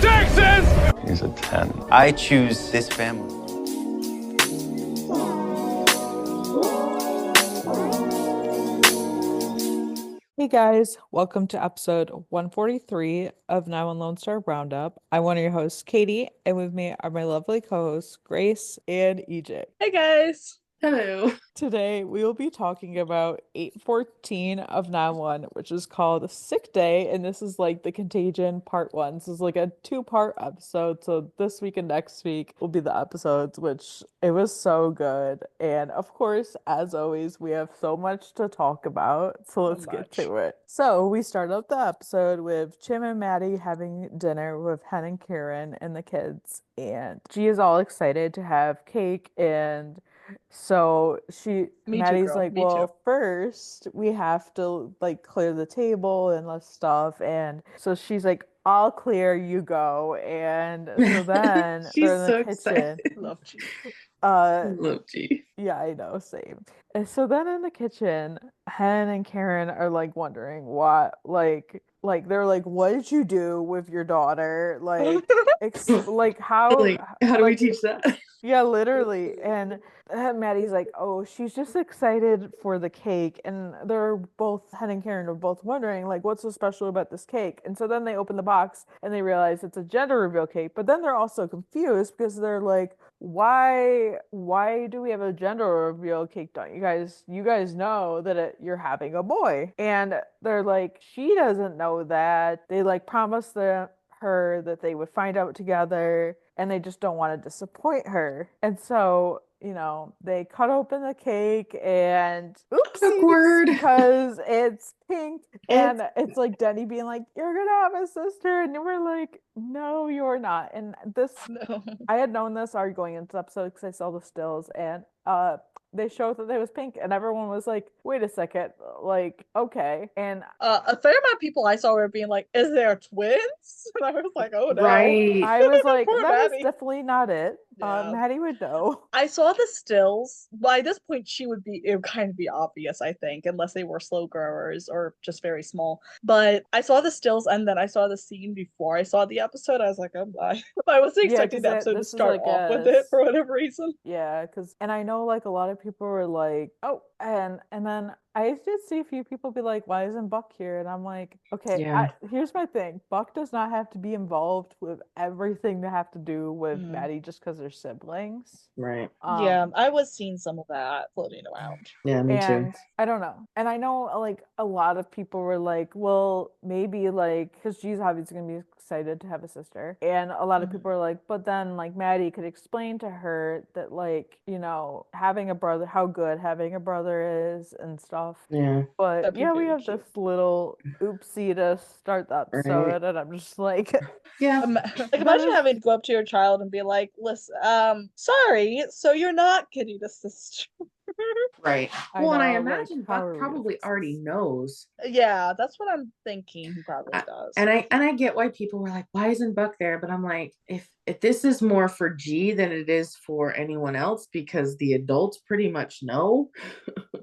Texas! He's a 10. I choose this family. Hey guys, welcome to episode 143 of 911 Lone Star Roundup. I'm one of your hosts, Katie, and with me are my lovely co-hosts, Grace and EJ. Hey guys. Hello. Today we will be talking about 814 of 911, which is called Sick Day, and this is like the Contagion part one. This is like a two-part episode, so this week and next week will be the episodes, which it was so good. And of course, as always, we have so much to talk about, so let's get to it. So we start out the episode with Chim and Maddie having dinner with Hen and Karen and the kids, and G is all excited to have cake, and so Maddie's girl. like, Me well, too. first we have to like clear the table and less stuff. And so she's like, I'll clear, you go. And so then She's they're in the so kitchen. excited. Love G. Love G. Yeah, I know, same. And so then in the kitchen, Hen and Karen are like wondering what, like they're like, what did you do with your daughter? Like, like how, Like, how do we like, teach that? yeah, literally. And Maddie's like, oh, she's just excited for the cake. And they're both, Hen and Karen are both wondering, like, what's so special about this cake? And so then they open the box and they realize it's a gender reveal cake. But then they're also confused because they're like, why do we have a gender reveal cake? Don't you guys know that you're having a boy? And they're like, she doesn't know that. They like promised her that they would find out together, and they just don't want to disappoint her. And so, they cut open the cake and oopsies, Awkward. because it's pink. And it's like Denny being like, you're gonna have a sister, and we're like, no, you're not. And this, No. I had known this already going into the episode because I saw the stills, and they showed that it was pink, and everyone was like, wait a second, like, okay. And A fair amount of people I saw were being like, is there twins? And I was like, oh no. Right. I was like, Poor that is Maddie. definitely not it. Yeah. Maddie would know. I saw the stills. By this point, it would kind of be obvious, I think, unless they were slow growers or just very small. But I saw the stills, and then I saw the scene before I saw the episode. I was like, oh my. I wasn't expecting the episode to start off with it for whatever reason. Yeah, and I know like a lot of people were like, oh, and then I did see a few people be like, why isn't Buck here? And I'm like, okay, Yeah. here's my thing. Buck does not have to be involved with everything to have to do with Maddie just because they're siblings. Right. Yeah, I was seeing some of that floating around. Yeah, me too. I don't know. And I know like a lot of people were like, well, maybe like, because G's obviously going to be excited to have a sister. And a lot of people are like, but then like Maddie could explain to her that like, having a brother, how good having a brother is and stuff. Yeah. But That'd be yeah, we very have cute. this little oopsie to start the episode, Right. and I'm just like, Yeah. Like imagine having to go up to your child and be like, listen, sorry, so you're not getting a sister. Right. I Well, and I know, imagine like, how are Buck we probably gonna already fix this? knows. Yeah, that's what I'm thinking. He probably does. And I get why people were like, why isn't Buck there? But I'm like, if this is more for G than it is for anyone else, because the adults pretty much know.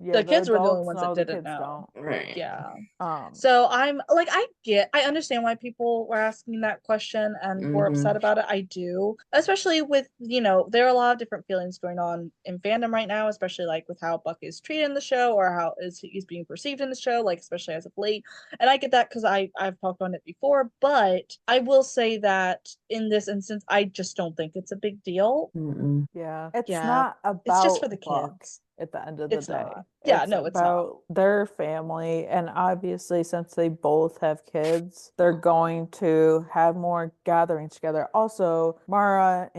Yeah, the kids were the only adults ones know, that the didn't kids know. don't. Right. Yeah. So I'm like, I understand why people were asking that question and were upset about it. I do, especially with, there are a lot of different feelings going on in fandom right now, especially like with how Buck is treated in the show or how he's being perceived in the show, like especially as of late. And I get that because I've talked on it before, but I will say that in this instance, I just don't think it's a big deal. Mm-mm. yeah, it's Yeah, not about It's just for the Buck kids. at the end of the It's day. not. Yeah, no, it's not. about their family, and obviously since they both have kids, they're going to have more gatherings together. Also, Mara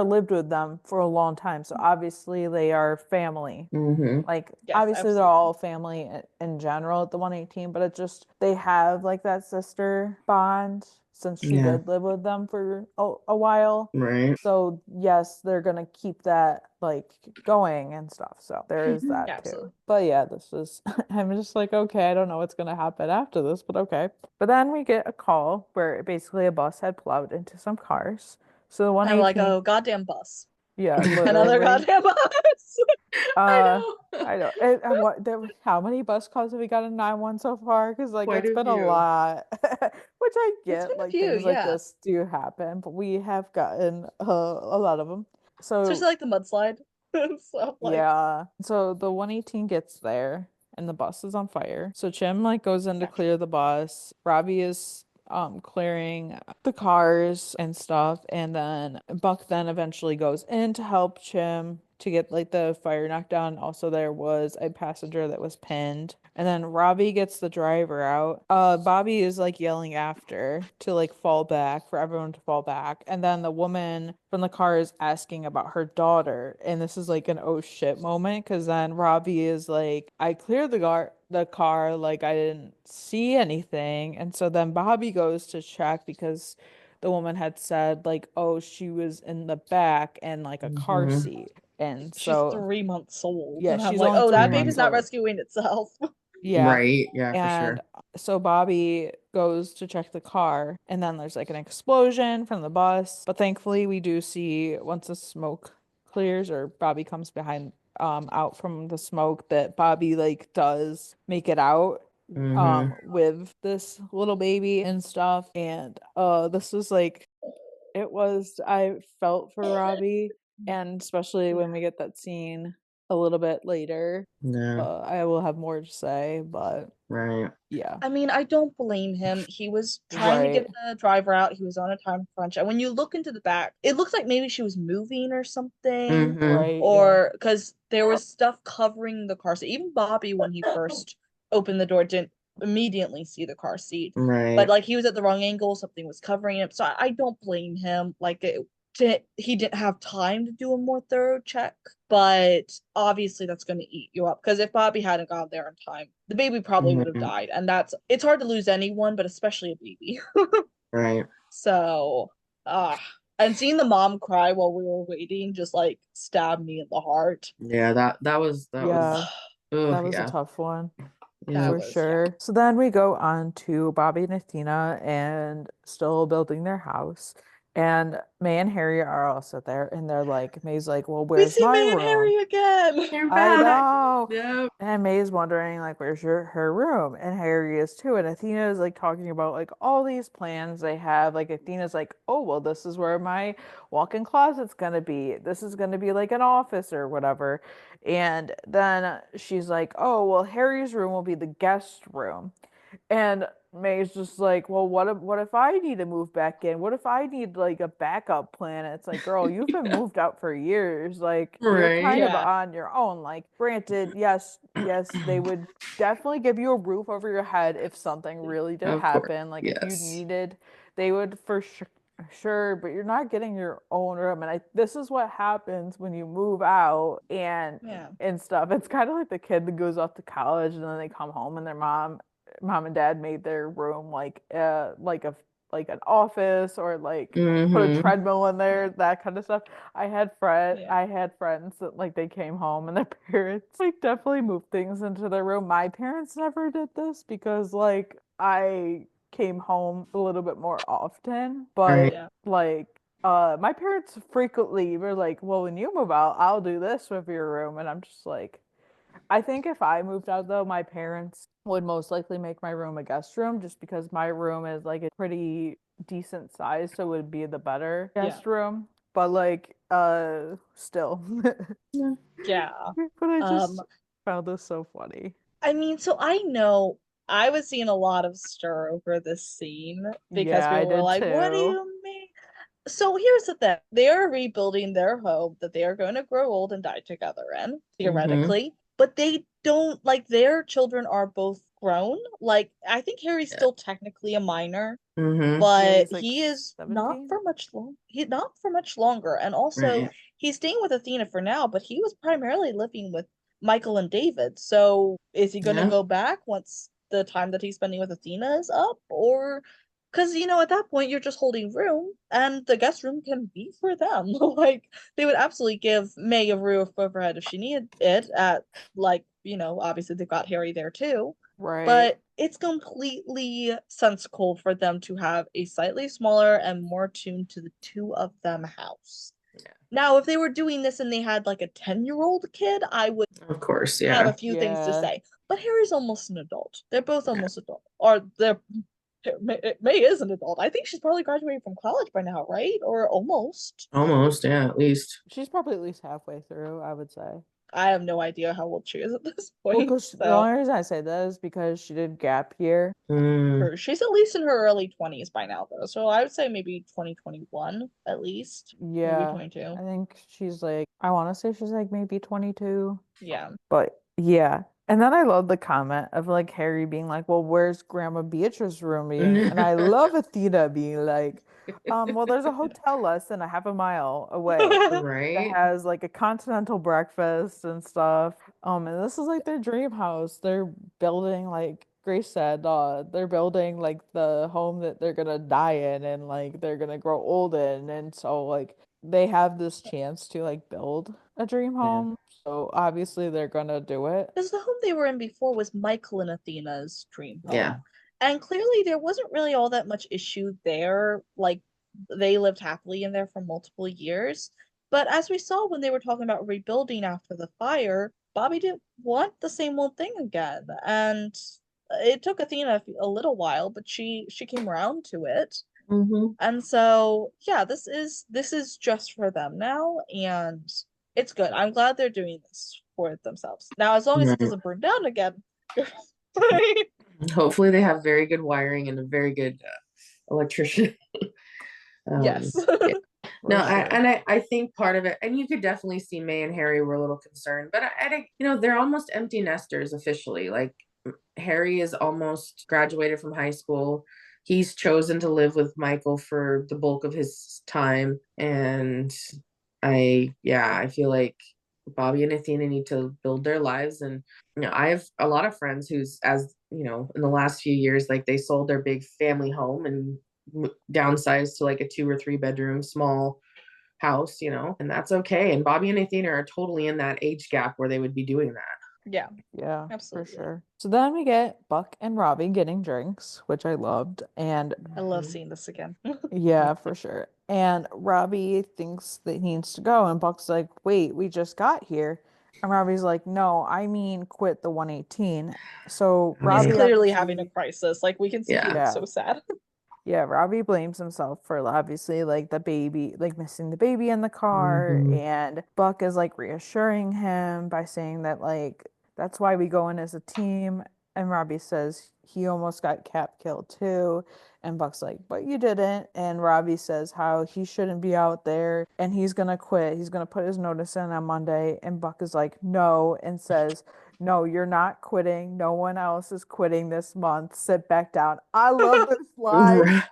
lived with them for a long time, so obviously they are family. Mm-hmm. Like, Yes, obviously they're all family in general at the 118, but it just, they have like that sister bond since she Yeah. did live with them for a while. Right. So yes, they're gonna keep that like going and stuff. So there is that Yeah, too. absolutely. But yeah, this is I'm just like, okay, I don't know what's gonna happen after this, but okay. But then we get a call where basically a bus had plowed into some cars. So the And I'm like, 118, oh, goddamn bus. Yeah, Another literally. goddamn bus. Uh, I know. I know. How many bus calls have we got in 911 so far? Because like Quite it's a been a few. lot, which I It's get. been a Like few, things like yeah. this do happen, but we have gotten a lot of them. Especially So like the mudslide. So like yeah. So the 118 gets there and the bus is on fire. So Chim like goes in to naturally. clear the bus. Robbie is clearing the cars and stuff, and then Buck then eventually goes in to help Chim to get like the fire knocked down. Also there was a passenger that was pinned. And then Robbie gets the driver out. Bobby is like yelling after to like fall back for everyone to fall back. And then the woman from the car is asking about her daughter. And this is like an oh shit moment because then Robbie is like, I cleared the car, like I didn't see anything. And so then Bobby goes to check because the woman had said like, oh, she was in the back and like a car Mhm. seat. And She's so 3 months old. yeah, And I'm she's like, only oh, three that Mhm. baby's months not old. rescuing itself. Yeah. Right. Yeah, for And sure. so Bobby goes to check the car, and then there's like an explosion from the bus. But thankfully, we do see once the smoke clears or Bobby comes behind out from the smoke that Bobby like does make it out Mhm. with this little baby and stuff. And this was like I felt for Robbie, and especially when we get that scene a little bit later. Yeah. I will have more to say, but Right. yeah. I mean, I don't blame him. He was trying to Right. get the driver out. He was on a time crunch. And when you look into the back, it looks like maybe she was moving or something. Mhm. Right. Yeah. Or because there was stuff covering the car seat. Even Bobby, when he first opened the door, didn't immediately see the car seat. But Right. like he was at the wrong angle, something was covering it. So I don't blame him. He didn't have time to do a more thorough check, but obviously that's going to eat you up because if Bobby hadn't gone there in time, the baby probably would have Mhm. died, and it's hard to lose anyone, but especially a baby. Right. So, ah, and seeing the mom cry while we were waiting just like stabbed me in the heart. Yeah, that was Yeah. oh That was a yeah. tough one. Yeah. That For was, yeah. sure. So then we go on to Bobby and Athena and still building their house. And May and Harry are also there. And they're like, May's like, well, We where's see my May and room? Harry again. You're I back. know. Yep. And May's wondering, like, where's her room? And Harry is too. And Athena is like talking about like all these plans they have. Like Athena's like, oh, well, this is where my walk-in closet's gonna be. This is gonna be like an office or whatever. And then she's like, oh, well, Harry's room will be the guest room. And May's just like, well, what if I need to move back in? What if I need like a backup plan? And it's like, girl, you've been moved out for years. Like you're kind Right. of Yeah. on your own. Like, granted, yes, they would definitely give you a roof over your head if something really did Of course. happen. Like if you Yes. needed, they would for sure, but you're not getting your own room. And this is what happens when you move out Yeah. and stuff. It's kind of like the kid that goes off to college and then they come home and their mom and dad made their room like an office or like put a Mhm. treadmill in there, that kind of stuff. Yeah. I had friends that like they came home and their parents like definitely moved things into their room. My parents never did this because like I came home a little bit more often, Right. but Yeah. like my parents frequently were like, well, when you move out, I'll do this with your room. And I'm just like, I think if I moved out though, my parents would most likely make my room a guest room just because my room is like a pretty decent size, so it would be the better Yeah. guest room. But like still. Yeah. Yeah. But I Um, just found this so funny. I mean, so I know I was seeing a lot of stir over this scene because Yeah, I people were did like, what do too. you mean? So here's the thing. They are rebuilding their home that they are going to grow old and die together in, Mhm. theoretically. But they don't like their children are both grown. Like I think Harry's Yeah. still technically a minor, Mhm. Yeah, but he's like he is not 17. for much long. He not for much longer. And also Right. he's staying with Athena for now, but he was primarily living with Michael and David. So is he gonna Yeah. go back once the time that he's spending with Athena is up? Or because at that point you're just holding room and the guest room can be for them. Like they would absolutely give May a roof over her head if she needed it at like, obviously they've got Harry there too. Right. But it's completely sensical for them to have a slightly smaller and more tuned to the two of them house. Now, if they were doing this and they had like a 10-year-old kid, I would Of course, have yeah. a few things to Yeah. say. But Harry's almost an adult. They're both Yeah. almost adult. Or May is an adult. I think she's probably graduating from college by now, right? Or almost. Almost, yeah, at least. She's probably at least halfway through, I would say. I have no idea how old she is at this Well, point. because the So only reason I say that is because she did gap year. Mm, she's at least in her early 20s by now, though. So I would say maybe 2021 at least. Maybe Yeah, 22. I think she's like, I want to say she's like maybe 22. Yeah. But yeah. And then I love the comment of like Harry being like, well, where's Grandma Beatrice's room being? And I love Athena being like, well, there's a hotel less than a half a mile away that right? has like a continental breakfast and stuff. And this is like their dream house. They're building, like Grace said, they're building like the home that they're gonna die in and like they're gonna grow old in. And so like they have this chance to like build a dream Yeah. home. So obviously they're gonna do it. Because the home they were in before was Michael and Athena's dream home. Yeah. And clearly there wasn't really all that much issue there. Like they lived happily in there for multiple years. But as we saw when they were talking about rebuilding after the fire, Bobby didn't want the same old thing again. And it took Athena a little while, but she came around to it. Mm-hmm. And so, yeah, this is just for them now, and it's good. I'm glad they're doing this for themselves. Now, as long as it Right. doesn't burn down again. Right? Hopefully they have very good wiring and a very good electrician. Yes. Yeah. For No, sure. I think part of it, and you could definitely see May and Harry were a little concerned, but I think, they're almost empty nesters officially. Like Harry is almost graduated from high school. He's chosen to live with Michael for the bulk of his time. And I feel like Bobby and Athena need to build their lives. And, I have a lot of friends who's, as in the last few years, like they sold their big family home and downsized to like a 2 or 3 bedroom small house, and that's okay. And Bobby and Athena are totally in that age gap where they would be doing that. Yeah, Yeah, for absolutely. sure. So then we get Buck and Robbie getting drinks, which I loved. And I love seeing this again. yeah, for sure. And Robbie thinks that he needs to go. And Buck's like, wait, we just got here. And Robbie's like, no, I mean quit the 118. So Oh, He's Robbie clearly having a obviously, crisis. Like we can see he Yeah. looks yeah. so sad. Yeah, Robbie blames himself for obviously like the baby, like missing the baby in the car. Mhm. And Buck is like reassuring him by saying that like that's why we go in as a team. And Robbie says he almost got Cap killed too. And Buck's like, but you didn't. And Robbie says how he shouldn't be out there and he's gonna quit. He's gonna put his notice in on Monday. And Buck is like, no, and says, no, you're not quitting. No one else is quitting this month. Sit back down. I love this line.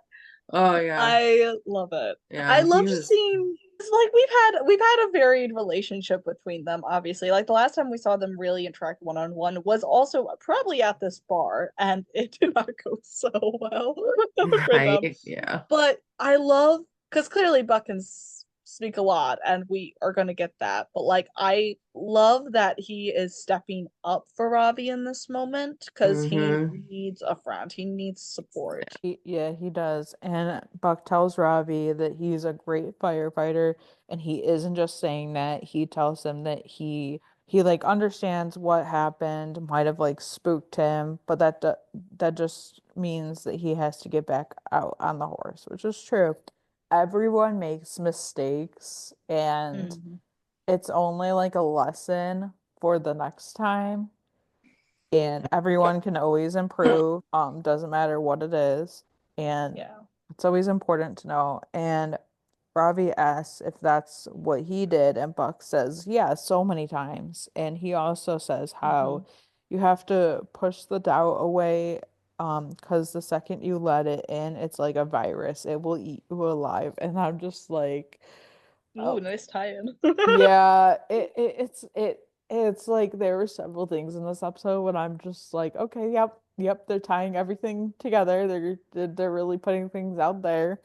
Oh yeah. I love it. Yeah, I he love was- seeing it's like we've had a varied relationship between them, obviously. Like the last time we saw them really interact one-on-one was also probably at this bar, and it did not go so well for them. Right. Yeah. But I love because clearly Buck can speak a lot, and we are going to get that. But like, I love that he is stepping up for Robbie in this moment because he Mhm. needs a friend. He needs support. Yeah, he does. And Buck tells Robbie that he's a great firefighter, and he isn't just saying that. He tells him that he like understands what happened, might have like spooked him, but that just means that he has to get back out on the horse, which is true. Everyone makes mistakes, and Mhm. it's only like a lesson for the next time. And everyone can always improve. Doesn't matter what it is. And Yeah. it's always important to know. And Ravi asks if that's what he did, and Buck says, yeah, so many times. And he also says how you have to push the doubt away, because the second you let it in, it's like a virus. It will eat you alive. And I'm just like, Ooh, oh, nice tie-in. yeah, it's like there were several things in this episode when I'm just like, okay, yep, they're tying everything together. They're really putting things out there,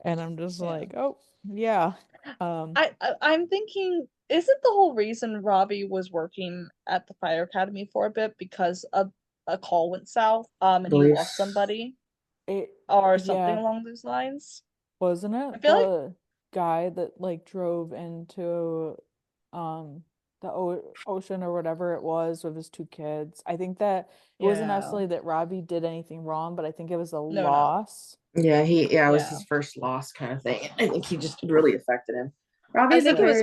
and I'm just Yeah. like, oh, yeah. I'm thinking, isn't the whole reason Robbie was working at the fire academy for a bit because a call went south, and he Believe. lost somebody It or something yeah, along those lines? wasn't I it feel like guy that like drove into the ocean or whatever it was with his two kids. I think that it wasn't Yeah. necessarily that Robbie did anything wrong, but I think it was a No. loss. Yeah, it was Yeah. his first loss kind of thing. I think he just really affected him. I Robbie's a think it was very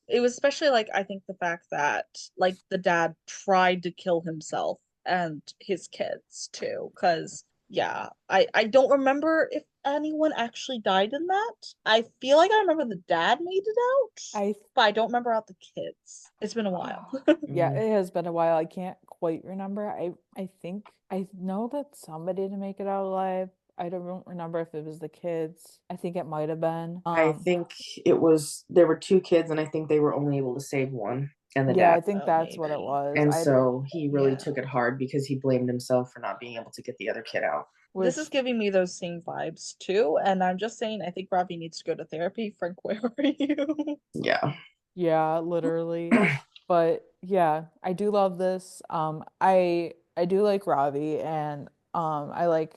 especially like I think the fact that like the dad tried to kill himself and his kids too, because yeah, I don't remember if anyone actually died in that. I feel like I remember the dad made it out, I but I don't remember about the kids. It's been a while. Yeah, Mhm. it has been a while. I can't quite remember. I think I know that somebody didn't make it out alive. I don't remember if it was the kids. I think it might have been. I think there were two kids, and I think they were only able to save one and the Yeah, dad. I think Oh, that's what it maybe. was. And so he really Yeah. took it hard because he blamed himself for not being able to get the other kid out. This Which is giving me those same vibes too, and I'm just saying I think Robbie needs to go to therapy. Frank, where are you? Yeah. Yeah, literally. But yeah, I do love this. I do like Ravi, and I like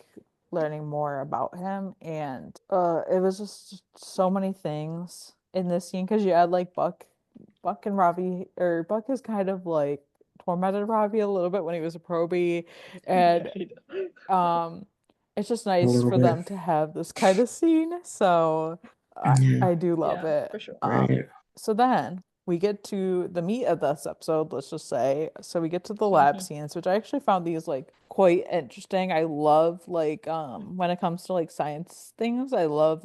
learning more about him, and it was just so many things in this scene because you had like Buck and Ravi, or Buck is kind of like tormented Ravi a little bit when he was a probie, Yeah, and he did. um it's just A nice little for bit. them to have this kind of scene. So Yeah. I do love Yeah, it. for sure. Right. So then we get to the meat of this episode, let's just say. So we get to the lab scenes, which I actually found these like quite interesting. I love like when it comes to like science things, I love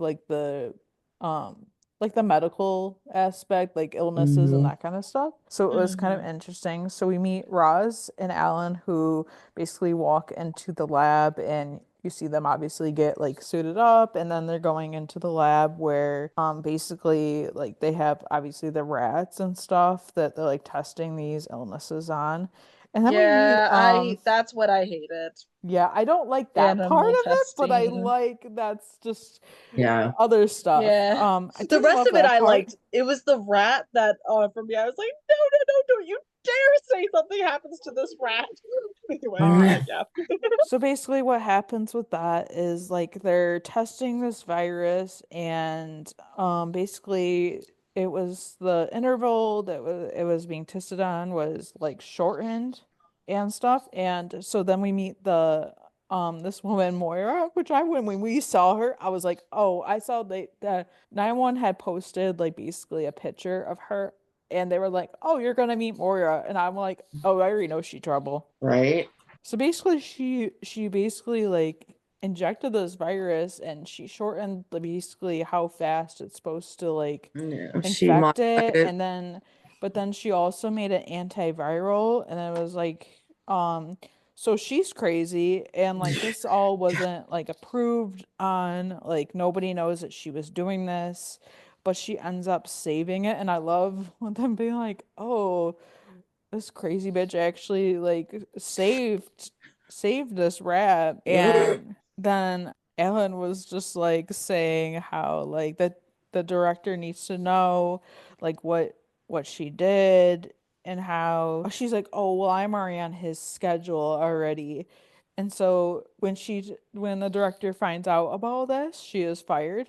um like the medical aspect, like illnesses and Hmm. that kind of stuff. So it was kind of Hmm. interesting. So we meet Roz and Alan, who basically walk into the lab, and you see them obviously get like suited up, and then they're going into the lab where basically like they have obviously the rats and stuff that they're like testing these illnesses on. And then we meet Yeah, I that's what I hated. yeah, I don't like that part Animal of it, but I testing. like that's just Yeah. other stuff. Yeah. I The didn't rest love of it that I part. liked. It was the rat that for me I was like, no, no, no, don't you dare say something happens to this rat. Anyway, Um, yeah. So basically what happens with that is like they're testing this virus, and basically it was the interval that it was being tested on was like shortened and stuff. And so then we meet the this woman Moira, which when we saw her, I was like, "Oh, I saw the 911 had posted like basically a picture of her, and they were like, "Oh, you're gonna meet Moira." And I'm like, "Oh, I already know she trouble." Right. So basically she basically like injected this virus, and she shortened basically how fast it's supposed to like Yeah. She infect modified it, it. and then but then she also made it antiviral, and it was like so she's crazy, and like this all wasn't like approved on, like nobody knows that she was doing this, but she ends up saving it. And I love them being like, "Oh, this crazy bitch actually like saved this rat." And then Ellen was just like saying how like that the director needs to know like what she did, and how she's like, "Oh, well, I'm already on his schedule already." And so when the director finds out about all this, she is fired.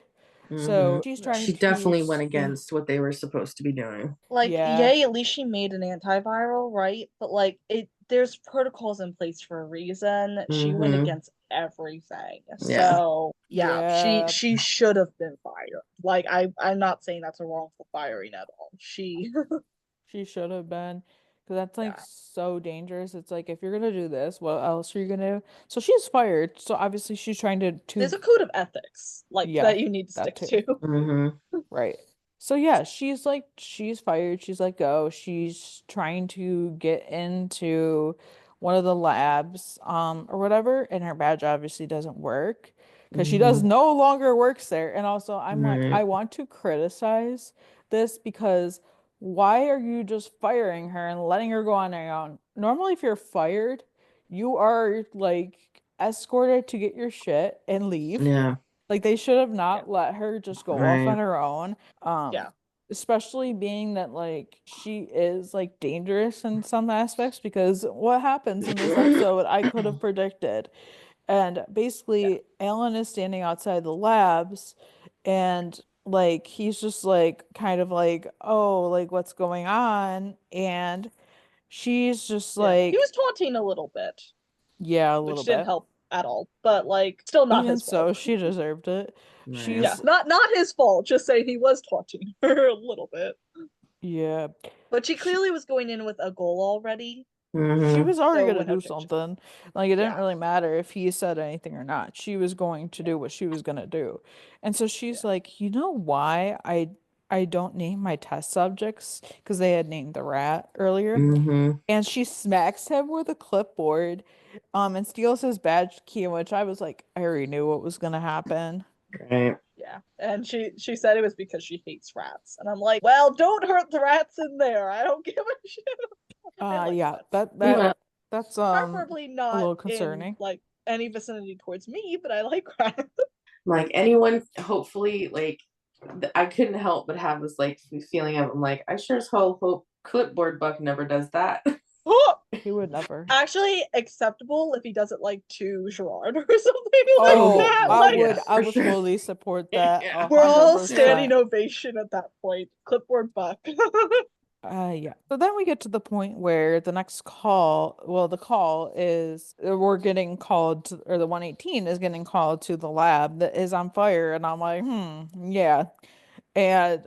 Hmm. So she's trying She to definitely went against what they were supposed to be doing. Like, yeah. yay, at least she made an antiviral, right? But like there's protocols in place for a reason. She went Hmm. against everything. Yeah. So yeah, Yeah, she should have been fired. Like I'm not saying that's a wrongful firing at all. She she should have been, because that's like yeah. so dangerous. It's like if you're gonna do this, what else are you gonna do? So she's fired. So obviously she's trying to There's a code of ethics like yeah, that you need to that stick too. to. Hmm. Right. So yeah, she's fired. She's let go. She's trying to get into one of the labs or whatever, and her badge obviously doesn't work because she does Hmm. no longer works there. And also I'm like, Right. I want to criticize this because why are you just firing her and letting her go on her own? Normally if you're fired, you are like escorted to get your shit and leave. Yeah. Like they should have Yeah. not let her just go off Right. on her own. Um, Yeah. especially being that like she is like dangerous in some aspects, because what happens in this episode I could have predicted. And Yeah. basically Alan is standing outside the labs, and like he's just like kind of like, oh, like what's going on? And she's just Yeah. He like, was taunting a little bit, yeah, a which little didn't bit. help at all. But like, still not Even his fault. so, she deserved it. Yeah, Right. She's not his fault. Just saying he was taunting her a little bit. yeah. But she She, clearly was going in with a goal already, she Mm-hmm. was already so gonna with no do change. something. Like it didn't Yeah, really matter if he said anything or not. She was going to do what she was gonna do. And so she's yeah. like, you know why I don't name my test subjects? Because they had named the rat earlier. Mm-hmm. And she smacks him with a clipboard, and steals his badge key, which I was like, I already knew what was gonna happen. Right. Yeah. And she said it was because she hates rats. And I'm like, well, don't hurt the rats in there. I don't give a shit. I like Yeah, rats. Well, that's Preferably a not little in concerning. like any vicinity towards me, but I like rats. like anyone, hopefully, like I couldn't help but have this like feeling of I'm like, I sure as hell hope Clipboard Buck never does that. He would never. Actually acceptable if he does it like to Gerard or something like Oh, Oh, that. well, Like yeah, I for would sure. totally support that Yeah. a we're hundred all standing percent. ovation at that point. Clipboard Buck. Yeah. So then we get to the point where the next call, well, the call is we're getting called to, or the 118 is getting called to the lab that is on fire. And I'm like, yeah. And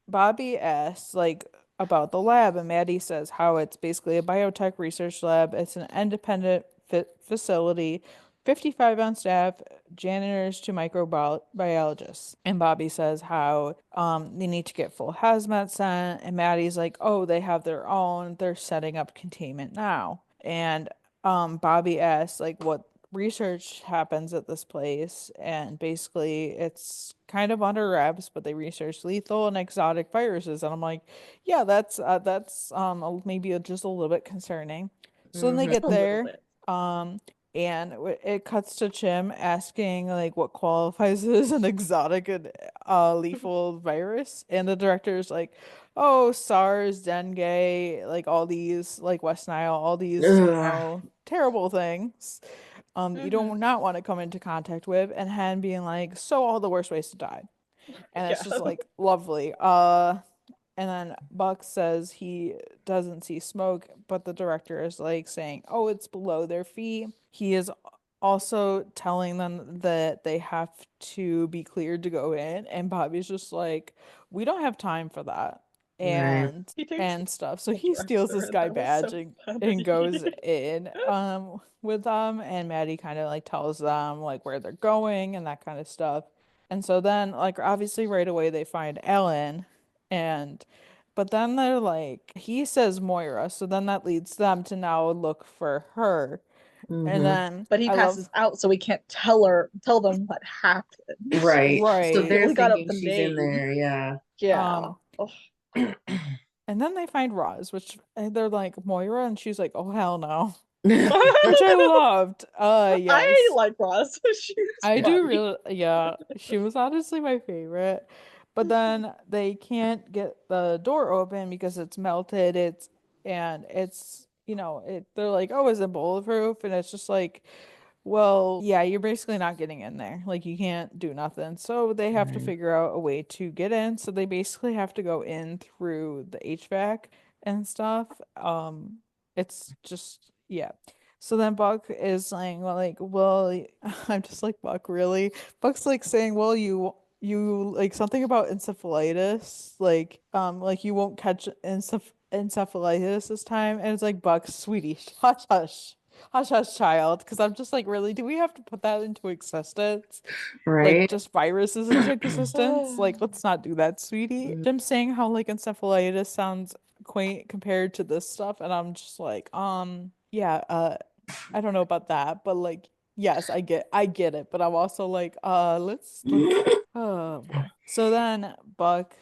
Bobby asks, like, about the lab, and Maddie says how it's basically a biotech research lab. It's an independent facility, 55 on staff, janitors to microbiologists. And Bobby says how they need to get full hazmat sent, and Maddie's like, oh, they have their own. They're setting up containment now. And Bobby asks like what research happens at this place, and basically it's kind of under wraps, but they research lethal and exotic viruses. And I'm like, yeah, that's maybe just a little bit concerning. So then they Mm-hmm. get A little there, bit. um and it cuts to Chim asking like what qualifies as an exotic and lethal virus, and the director is like, oh, SARS, dengue, like all these, like West Nile, all these, Ugh. terrible things you Hmm. don't not want to come into contact with. And Hen being like, so all the worst ways to die. And it's Yeah. just like lovely. And then Buck says he doesn't see smoke, but the director is like saying, oh, it's below their feet. He is also telling them that they have to be cleared to go in, and Bobby's just like, we don't have time for that. Right. He takes And stuff. So the he steals director, this and guy that was badge so and funny. goes in with them, and Maddie kind of like tells them like where they're going and that kind of stuff. And so then like obviously right away they find Ellen, and but then they're like, he says Moira, so then that leads them to now look for her. And Mm-hmm. then But he I love, passes out, so we can't tell them what happened. Right. So We right. they're only got up thinking the she's in name. there. Yeah. Yeah. Um, Oh, and then they find Roz, which and they're like, Moira, and she's like, oh hell no. Which I loved. I Yes. like Ross. She's I do funny. really, yeah, she was honestly my favorite. But then they can't get the door open because it's melted. It's, they're like, oh, is it bulletproof? And it's just like, well, yeah, you're basically not getting in there. Like you can't do nothing. So they have to Right. figure out a way to get in. So they basically have to go in through the HVAC and stuff. It's just yeah. So then Buck is saying, well, I'm just like, Buck, really? Buck's like saying, well, you like something about encephalitis, like you won't catch encephalitis this time. And it's like, Buck, sweetie, hush, hush. Hush Hush Child, because I'm just like, really, do we have to put that into existence? Like, Right. just viruses into existence? Like, let's not do that, sweetie. Jim's saying how, like, encephalitis sounds quaint compared to this stuff, and I'm just like, yeah, I don't know about that, but like, yes, I get it, but I'm also like, let's, oh boy. So then Buck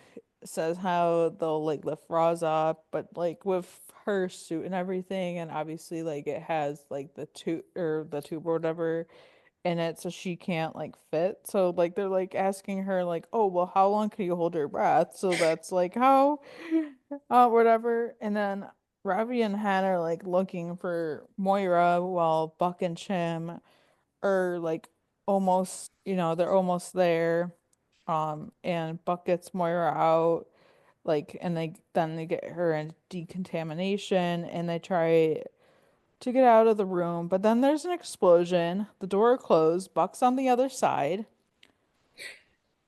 says how they'll like lift Roz up, but like with her suit and everything, and obviously like it has like the tube or whatever in it, so she can't like fit. So like they're like asking her like, oh well, how long can you hold your breath? So that's like how, whatever. And then Ravi and Hannah are like looking for Moira while Buck and Chim are like almost, they're almost there. And Buck gets Moira out, like, and they get her in decontamination, and they try to get out of the room, but then there's an explosion. The door closed. Buck's on the other side,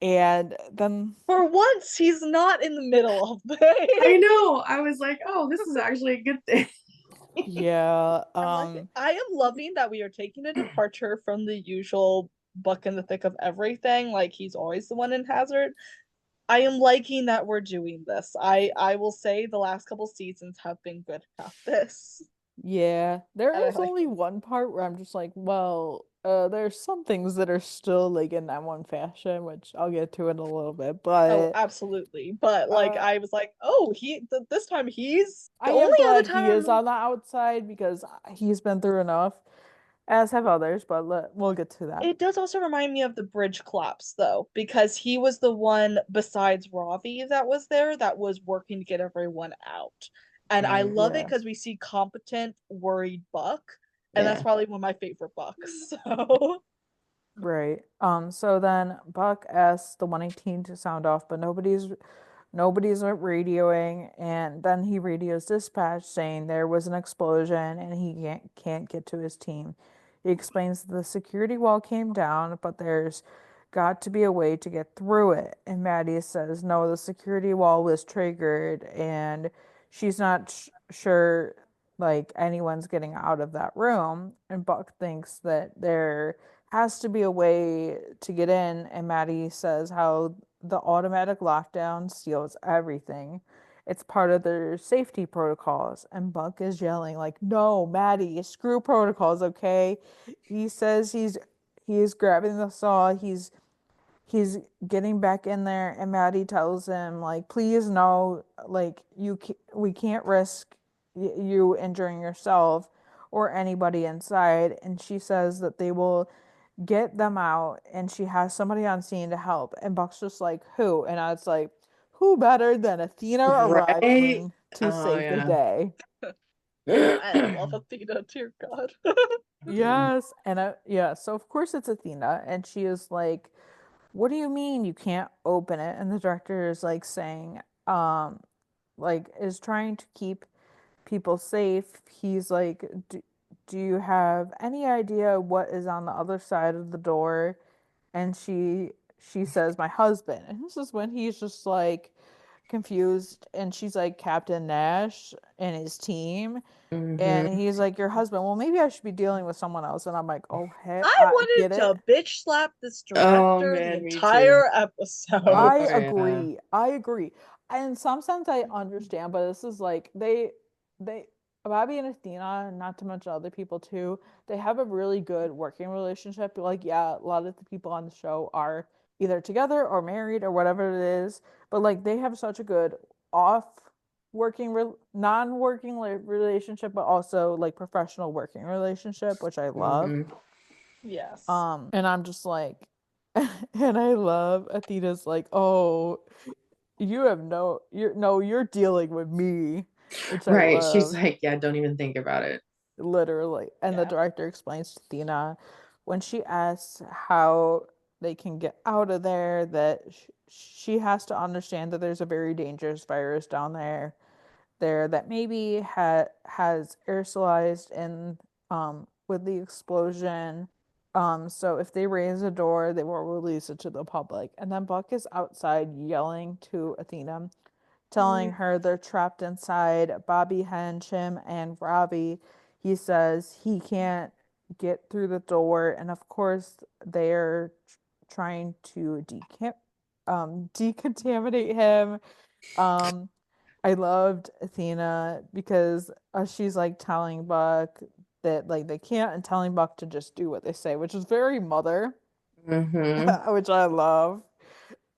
and then For once, he's not in the middle of I things. know. I was like, oh, this is actually a good thing. yeah, I am loving that we are taking a departure from the usual Buck in the thick of everything. Like he's always the one in Hazard. I am liking that we're doing this. I will say the last couple seasons have been good about this. yeah. And There I is like only one part where I'm just like, well, there's some things that are still like in that one fashion, which I'll get to in a little bit, oh, but absolutely. But like uh I was like, oh, this time he's I the am only other glad he is time on the outside because he's been through enough, as have others, but we'll get to that. it does also remind me of the bridge collapse though, because he was the one besides Ravi that was there that was working to get everyone out. And I Mm, love it Yeah. because we see competent, worried Buck, and that's yeah. probably one of my favorite Bucks. So Right. So then Buck asks the 118 to sound off, but nobody's radioing, and then he radios dispatch saying there was an explosion and he can't get to his team. He explains that the security wall came down, but there's got to be a way to get through it. And Maddie says, no, the security wall was triggered, and she's not sure like anyone's getting out of that room. And Buck thinks that there has to be a way to get in, and Maddie says how the automatic lockdown steals everything. It's part of their safety protocols. And Buck is yelling like, "No, Maddie, screw protocols, okay?" He says he's grabbing the saw, he's getting back in there, and Maddie tells him like, please no, like we can't risk you injuring yourself or anybody inside. And she says that they will get them out, and she has somebody on scene to help. And Buck's just like, who? And I was like, who better than Athena Right. arriving to Oh save the yeah. day? I love Athena, dear God. Yes. And yeah, so of course it's Athena, and she is like, what do you mean you can't open it? And the director is like saying, like is trying to keep people safe. He's like, do you have any idea what is on the other side of the door? And she says, my husband. And this is when he's just like confused, and she's like, Captain Nash and his team. And Hmm. he's like, your husband. Well, maybe I should be dealing with someone else. And I'm like, oh, hey, I I wanted get it. to bitch slap this Oh director the man, me too. entire Oh episode. I yeah. agree. I agree. In some sense, I understand, but this is like they Bobby and Athena, not to mention other people too, they have a really good working relationship. Like, yeah, a lot of the people on the show are either together or married or whatever it is, but like they have such a good off non-working relationship, but also like professional working relationship, which I love. Hmm. Yes. And I'm just like, and I love Athena's like, oh, you have you're dealing with me, which I Right. She's love, like, yeah, don't even think about it. literally. And the Yeah. director explains to Athena when she asks how they can get out of there that she has to understand that there's a very dangerous virus down there that maybe has aerosolized in with the explosion. So if they raise a door, they will release it to the public. And then Buck is outside yelling to Athena, telling Mhm. her they're trapped inside. Bobby Henchim and Ravi. He says he can't get through the door, and of course they're trying to decontaminate him. Um, I loved Athena because she's like telling Buck that like they can't, and telling Buck to just do what they say, which is very mother, Hmm. which I love.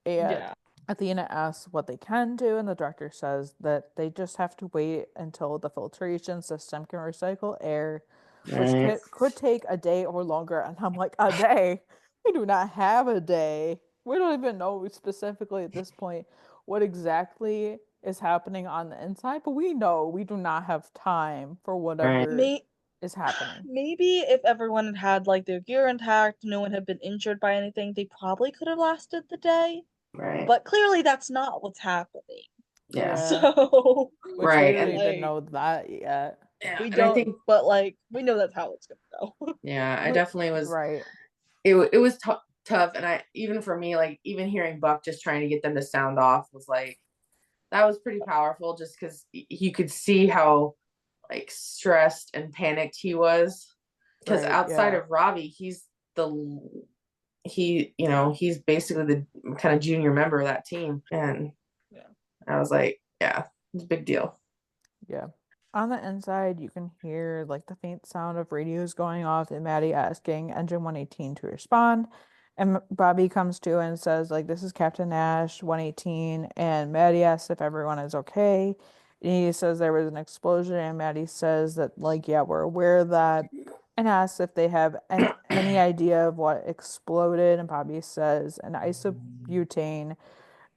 And Yeah. Athena asks what they can do, and the director says that they just have to wait until the filtration system can recycle air, which Right. could take a day or longer. And I'm like, a day? We do not have a day. We don't even know specifically at this point what exactly is happening on the inside, but we know we do not have time for Right. whatever. May is happening. Maybe if everyone had had like their gear intact, no one had been injured by anything, they probably could have lasted the day. Right. But clearly that's not what's happening. Yeah. So Which Right, we don't and, even like, know that yet. yeah, we and I don't, think, but like we know that's how it's gonna go. yeah, I We- definitely was. right. It was tough, and I even for me, like even hearing Buck just trying to get them to sound off was like that was pretty powerful, just because you could see how like stressed and panicked he was. Because Right, outside yeah. of Robbie, he's basically the kind of junior member of that team, and Yeah. I was like, yeah, it's a big deal. Yeah. On the inside, you can hear like the faint sound of radios going off and Maddie asking Engine 118 to respond. And Bobby comes to and says, like, this is Captain Nash, 118. And Maddie asks if everyone is okay. And he says there was an explosion. And Maddie says that, like, yeah, we're aware of that. And asks if they have any idea of what exploded. And Bobby says an isobutane,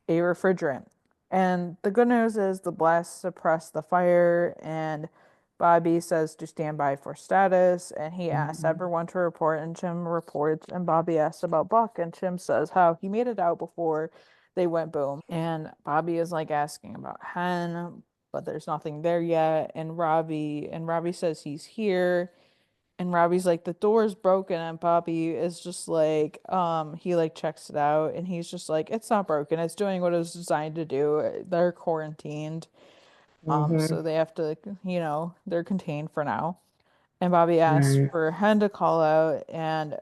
a refrigerant. And the good news is the blast suppressed the fire, and Bobby says to stand by for status, and he asks everyone to report, and Jim reports, and Bobby asks about Buck, and Jim says how he made it out before they went boom. And Bobby is like asking about Hen, but there's nothing there yet, and Robbie says he's here. And Robbie's like, the door's broken, and Bobby is just like, he like checks it out, and he's just like, it's not broken, it's doing what it was designed to do. They're quarantined, Mm-hmm. so they have to, they're contained for now. And Bobby asks Right. for Hen to call out, and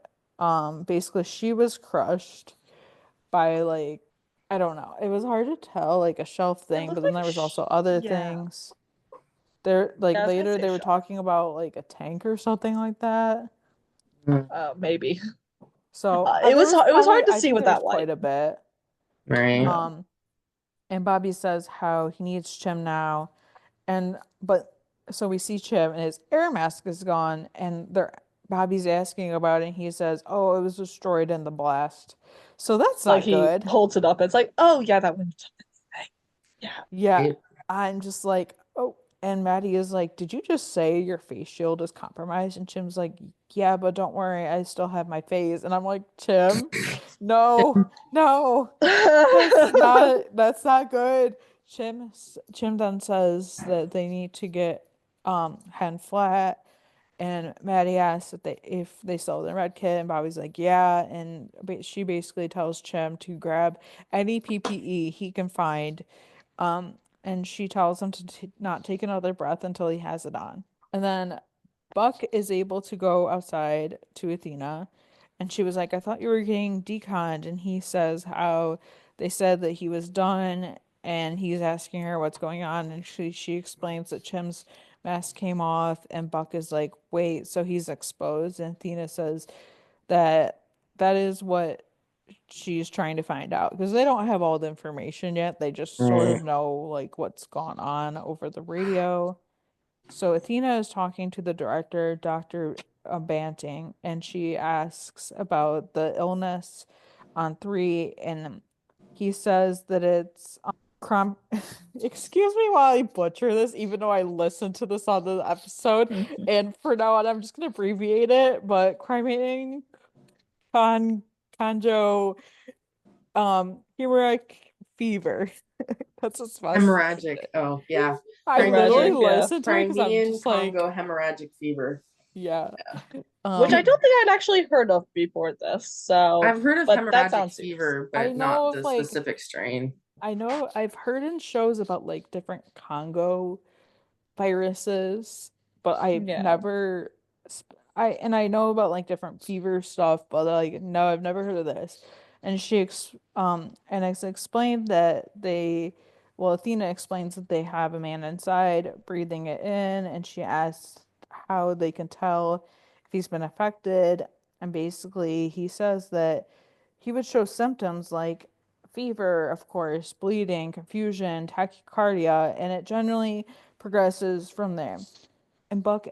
basically she was crushed by like, I don't know, it was hard to tell, like a shelf It thing, but looked then like there was also other yeah. things. They're like Yeah, I was gonna later say they were shelf. talking about like a tank or something like that. Maybe. So It there was was it was probably, hard to I see think with there was that quite light. a bit. Right. Yeah. Um, and Bobby says how he needs Chim now, but so we see Chim and his air mask is gone, and Bobby's asking about it, and he says, "Oh, it was destroyed in the blast." So that's Like not he good. holds it up. It's like, oh yeah, that went. Yeah. Yeah, Right. I'm just like, oh, and Maddie is like, "Did you just say your face shield is compromised?" And Chim's like, "Yeah, but don't worry, I still have my face." And I'm like, "Chim, no, no." That's not good. Chim then says that they need to get Hen flat, and Maddie asks if they sell the red kit, and Bobby's like yeah, and she basically tells Chim to grab any PPE he can find, and she tells him to not take another breath until he has it on. And then Buck is able to go outside to Athena, and she was like, I thought you were getting deconned. And he says how they said that he was done, and he's asking her what's going on. And she explains that Chim's mask came off, and Buck is like, wait, so he's exposed? And Athena says that that is what she's trying to find out because they don't have all the information yet. They just sort Right. of know like what's gone on over the radio. So Athena is talking to the director, Dr. Banting, and she asks about the illness on 3, and he says that it's crom excuse me while I butcher this, even though I listened to this on the episode, and for now on I'm just gonna abbreviate it, but crimeing con conjo hemorrhagic fever. That's as fast as I can say Hemorrhagic. it. Oh yeah. I literally Hemorrhagic, Crimean yeah. listened to it because I'm Crimean just like, Congo hemorrhagic fever. yeah. Which I don't think I'd actually heard of before this. So, I've heard of but that hemorrhagic sounds serious. fever, I but not know of the like specific strain. I know I've heard in shows about like different Congo viruses, but I've Yeah. never I know about like different fever stuff, but like no, I've never heard of this. And and it's explained that Athena explains that they have a man inside breathing it in, and she asks how they can tell if he's been affected, and basically he says that he would show symptoms like fever, of course, bleeding, confusion, tachycardia, and it generally progresses from there. And Buck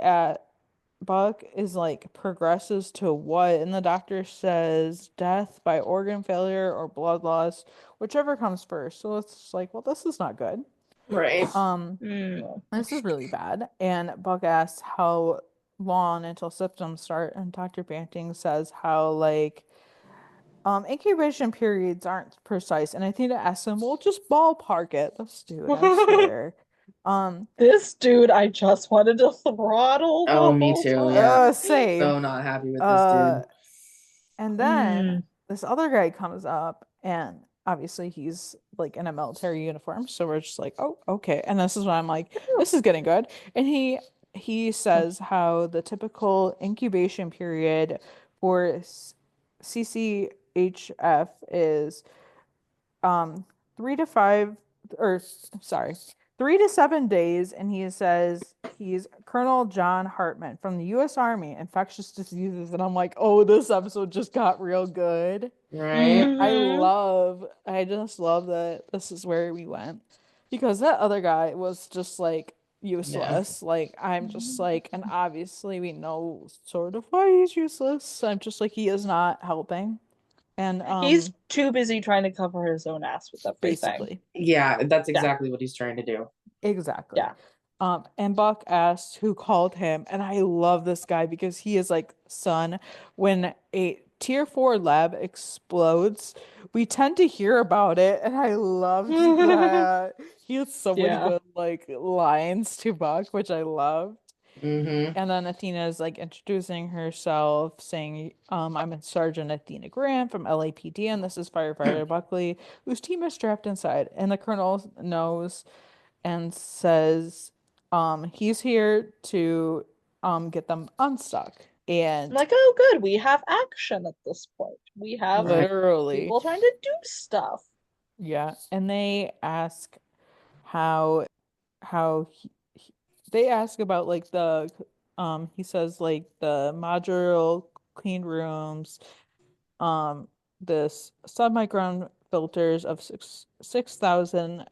is like progresses to what? And the doctor says death by organ failure or blood loss, whichever comes first. So it's just like, well, this is not good. Right. This is really bad. And Buck asks how long until symptoms start. And Dr. Banting says how like incubation periods aren't precise. And I think to ask him, well, just ballpark it. This dude, I swear. This dude, I just wanted to throttle the Oh, me whole too, time. yeah. Same. So not happy with this dude. And then this other guy comes up, and obviously he's like in a military uniform, so we're just like, oh, okay. And this is when I'm like, this is getting good. And he says how the typical incubation period for CCHF is 3 to 5 or sorry 3 to 7 days, and he says he's Colonel John Hartman from the U.S. Army infectious diseases, and I'm like, oh, this episode just got real good. Right? I just love that this is where we went, because that other guy was just like useless. Like I'm just like, and obviously we know sort of why he's useless. I'm just like, he is not helping. And He's too busy trying to cover his own ass with everything. basically. Yeah, that's exactly what he's trying to do. Exactly. Yeah. And Buck asks who called him, and I love this guy because he is like, son, when a tier 4 lab explodes, we tend to hear about it, and I loved that. He had so many Yeah. good like lines to Buck, which I loved. Mm-hmm. And then Athena is like introducing herself, saying, I'm Sergeant Athena Grant from LAPD, and this is firefighter Buckley, whose team is trapped inside. And the colonel knows and says he's here to get them unstuck. And I'm like, oh, good, we have action at this point. We have literally people trying to do stuff. yeah, and they ask how they ask about like the he says like the modular clean rooms, this submicron filters of 6,000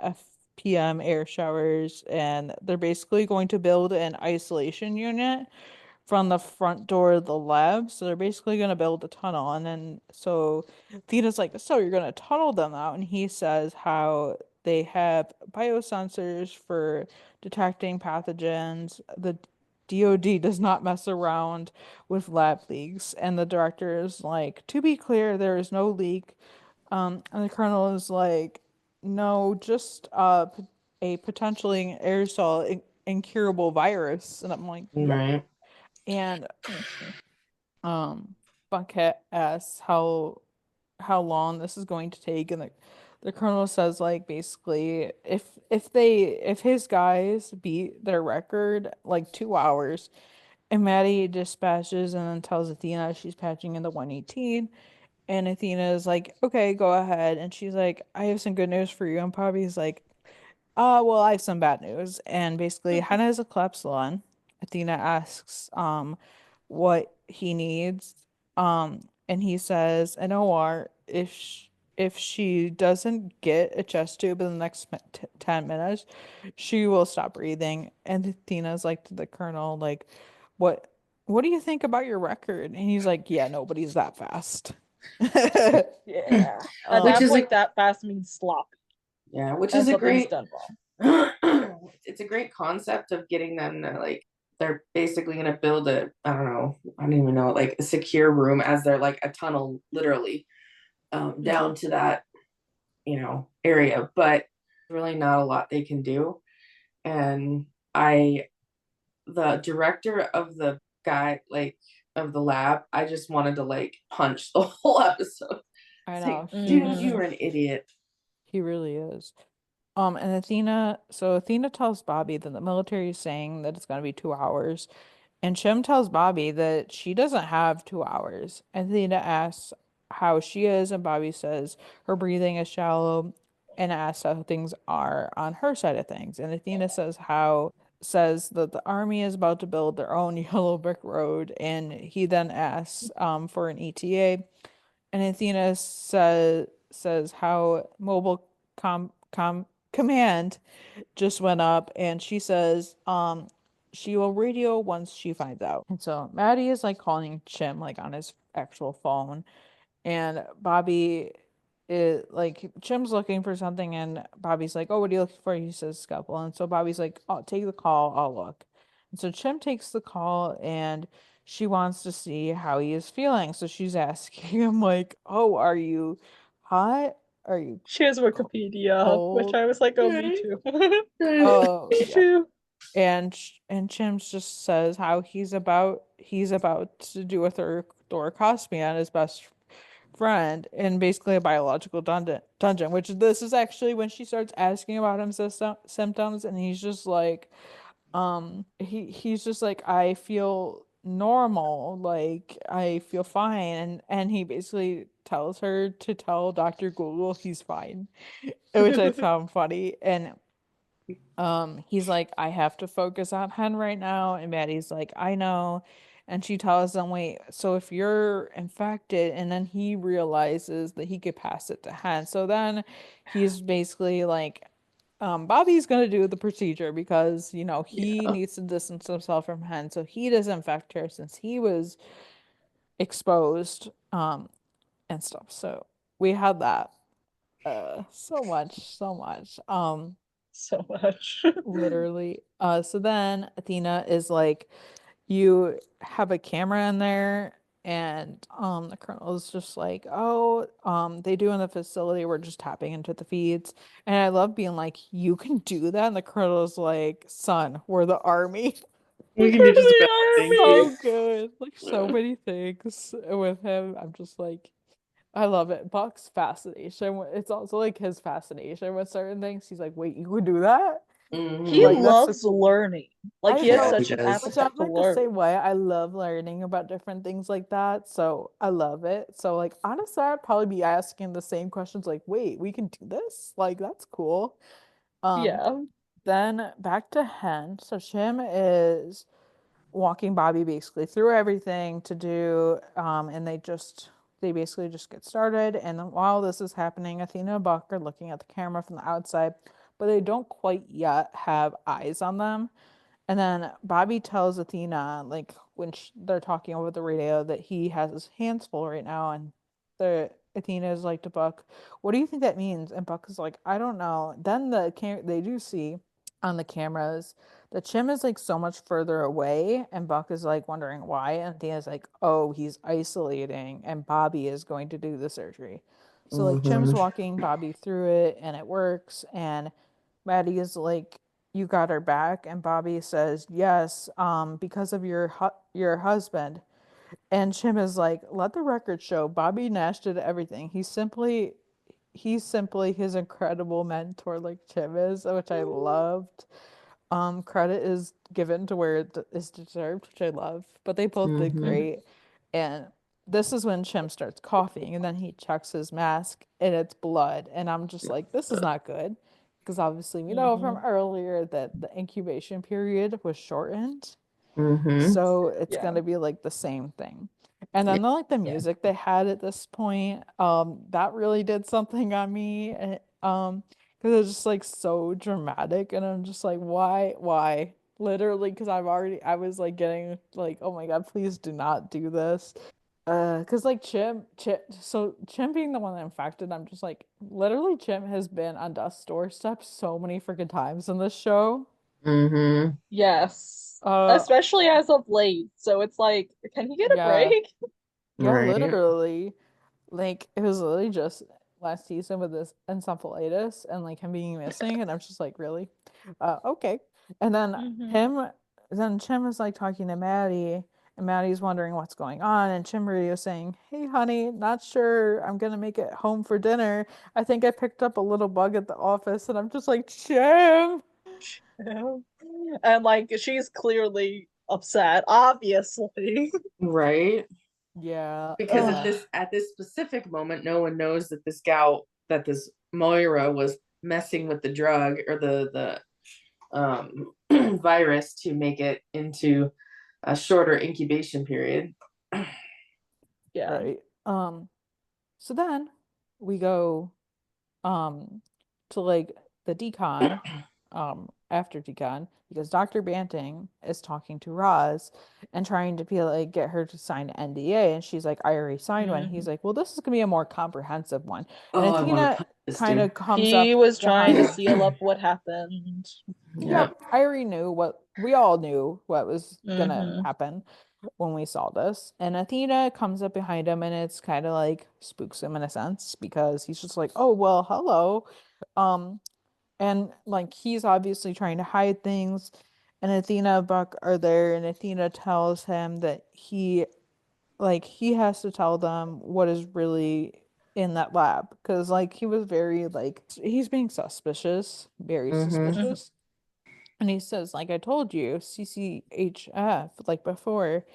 FPM air showers, and they're basically going to build an isolation unit from the front door of the lab. So they're basically going to build a tunnel. And then so Thena's like, so you're going to tunnel them out. And he says how they have biosensors for detecting pathogens. The DOD does not mess around with lab leaks. And the director is like, to be clear, there is no leak. And the colonel is like, no, just a potentially aerosol incurable virus. And I'm like, yeah. Right. And Buckhead asks how long this is going to take, and the colonel says like basically if his guys beat their record like 2 hours, and Maddie dispatches and then tells Athena she's patching in the 118, and Athena is like, okay, go ahead, and she's like, I have some good news for you, and Bobby's like, well, I have some bad news. And basically, Hannah has a collapsed lung. Athena asks, what he needs. And he says, an OR, if she doesn't get a chest tube in the next 10 minutes, she will stop breathing. And Athena's like to the colonel, like, what, what do you think about your record? And he's like, yeah, nobody's that fast. Yeah. At Which that is point, that fast means sloppy. Yeah, which And is a something's great done wrong. it's a great concept of getting them to like they're basically gonna build a I don't know, I don't even know, like a secure room as they're like a tunnel literally down to that, area, but really not a lot they can do. And the director of the guy, like of the lab, I just wanted to like punch the whole episode. I It's know. like, dude, you are an idiot. He really is. And Athena tells Bobby that the military is saying that it's gonna be 2 hours. And Shem tells Bobby that she doesn't have 2 hours. Athena asks how she is, and Bobby says her breathing is shallow, and asks how things are on her side of things. And Athena says that the army is about to build their own yellow brick road, and he then asks for an ETA. And Athena says how mobile command just went up, and she says she will radio once she finds out. And so Maddie is like calling Chim like on his actual phone, and Bobby is like, Chim's looking for something, and Bobby's like, oh, what are you looking for? He says scalpel. And so Bobby's like, oh, take the call, I'll look. So Chim takes the call and she wants to see how he is feeling. So she's asking him like, "Oh, are you hot? Are you She has Wikipedia, which cold?" I was like, oh, me Right. too. Oh, Me yeah. too. And Chimps just says how he's about to do a thoracosmia on his best friend in basically a biological dungeon, which this is actually when she starts asking about him symptoms, and he's just like, he's just like, I feel normal, like I feel fine, and he basically tells her to tell Dr. Google he's fine, which I found funny. And he's like, I have to focus on Hen right now. And Maddie's like, I know. And she tells him, wait, so if you're infected, and then he realizes that he could pass it to Hen. So then he's basically like, Bobby's gonna do the procedure because, he Yeah. needs to distance himself from Hen. So he doesn't infect her since he was exposed, and stuff. So we had that. So much, so much. So much. Literally. So then Athena is like, you have a camera in there, and the colonel is just like, oh, they do in the facility, we're just tapping into the feeds. And I love being like, you can do that, and the colonel is like, son, we're the army. We can We're do just the about army. anything. So good. Like so many things with him. I'm just like, I love it. Buck's fascination. It's also like his fascination with certain things. He's like, wait, you would do that? He Mm-hmm. Like that's so loves learning. Like I he has Yeah, know, he such an does. which appetite I'm to like the learn. same way. I love learning about different things like that. So I love it. So like honestly, I'd probably be asking the same questions like, wait, we can do this? Like that's cool. Um, Yeah. then back to Hen. So Shim is walking Bobby basically through everything to do, and they basically just get started. And then while this is happening, Athena and Buck are looking at the camera from the outside, but they don't quite yet have eyes on them. And then Bobby tells Athena, like when they're talking over the radio, that he has his hands full right now. And Athena is like to Buck, "What do you think that means?" And Buck is like, "I don't know." Then they do see on the cameras that Chim is like so much further away, and Buck is like wondering why. And Athena's like, "Oh, he's isolating, and Bobby is going to do the surgery." So like Chim's Mm-hmm. walking Bobby through it, and it works. And Maddie is like, you got her back, and Bobby says yes, because of your husband. And Chim is like, let the record show Bobby Nash did everything. He's simply his incredible mentor, like Chim is, which I loved. Credit is given to where it is deserved, which I love, but they both did Mm-hmm. great. And this is when Chim starts coughing, and then he checks his mask, and it's blood. And I'm just like, this is not good, because obviously we know from Hmm. earlier that the incubation period was shortened. Mm-hmm. So it's Yeah. gonna be like the same thing. And then like the Yeah. music they had at this point, that really did something on me. Because it's just like so dramatic, and I'm just like, why? Literally, because I was like getting like, oh my God, please do not do this. Because like Chim being the one that infected, I'm just like, literally, Chim has been on Dust's doorstep so many freaking times in this show. Mm-hmm. Yes. Uh, Especially as of late. So it's like, can he get a yeah. break? Yeah, Right. literally. Like it was literally just last season with this encephalitis and like him being missing, and I'm just like, really? Okay. And Hmm. then Chim is like talking to Maddie, and Maddie's wondering what's going on, and Chim Radio saying, "Hey, honey, not sure I'm gonna make it home for dinner. I think I picked up a little bug at the office," and I'm just like, Chim. And like she's clearly upset, obviously. Right. Yeah. Because at Ugh. this specific moment, no one knows that this Moira was messing with the drug or the virus to make it into a shorter incubation period. Yeah. Right. So then we go um to like the decon after decon because Dr. Banting is talking to Roz and trying to be like get her to sign an NDA, and she's like, I already signed one. He's Hmm. like, well, this is gonna be a more comprehensive one. And Oh, I want to Athena punch. This kind dude. of comes He up was trying to behind. seal up what happened. Yeah. Yep, I already knew we all knew what was gonna Mm-hmm. happen when we saw this. And Athena comes up behind him and it's kind of like spooks him in a sense because he's just like, "Oh, well, hello." Um and like he's obviously trying to hide things and Athena and Buck are there and Athena tells him that he has to tell them what is really in that lab because like he was very like he's being suspicious, very Mm-hmm. suspicious. And he says, like I told you, CCHF, like before.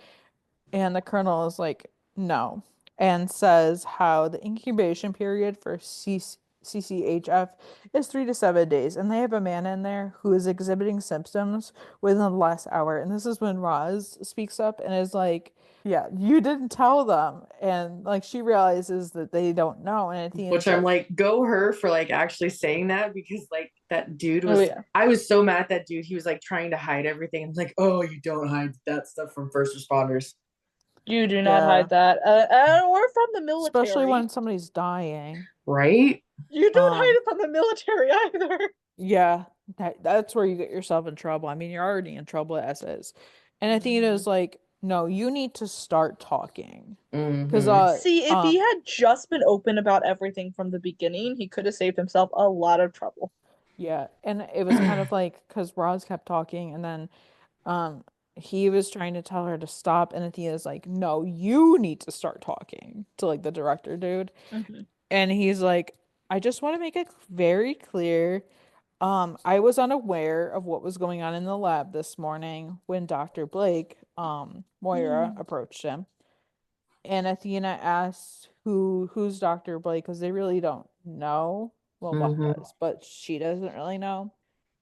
And the colonel is like, no. And says how the incubation period for CCHF is 3 to 7 days. And they have a man in there who is exhibiting symptoms within the last hour. And this is when Roz speaks up and is like, yeah, you didn't tell them. And like she realizes that they don't know. And Which Athena's I'm like, like, go her for like actually saying that, because like that dude Oh was, yeah. I was so mad at that dude. He was like trying to hide everything. I'm like, oh, you don't hide that stuff from first responders. You do not yeah, hide that. And we're from the especially military. when somebody's dying. Right? You don't hide Um, it from the military either. Yeah, that's where you get yourself in trouble. I mean, you're already in trouble as is. And Mhm. Athena's like, no, you need to start talking. Because Mm-hmm. See, if he had just been open about everything from the beginning, he could have saved himself a lot of trouble. yeah, and it was kind of like because Roz kept talking and then um he was trying to tell her to stop and Athena's like, no, you need to start talking to like the director dude. Mm-hmm. And he's like, I just want to make it very clear. I was unaware of what was going on in the lab this morning when Dr. Blake, Moira, approached him. And Athena asked who's Dr. Blake because they really don't know. Well, Buck Mm-hmm. does, but she doesn't really know.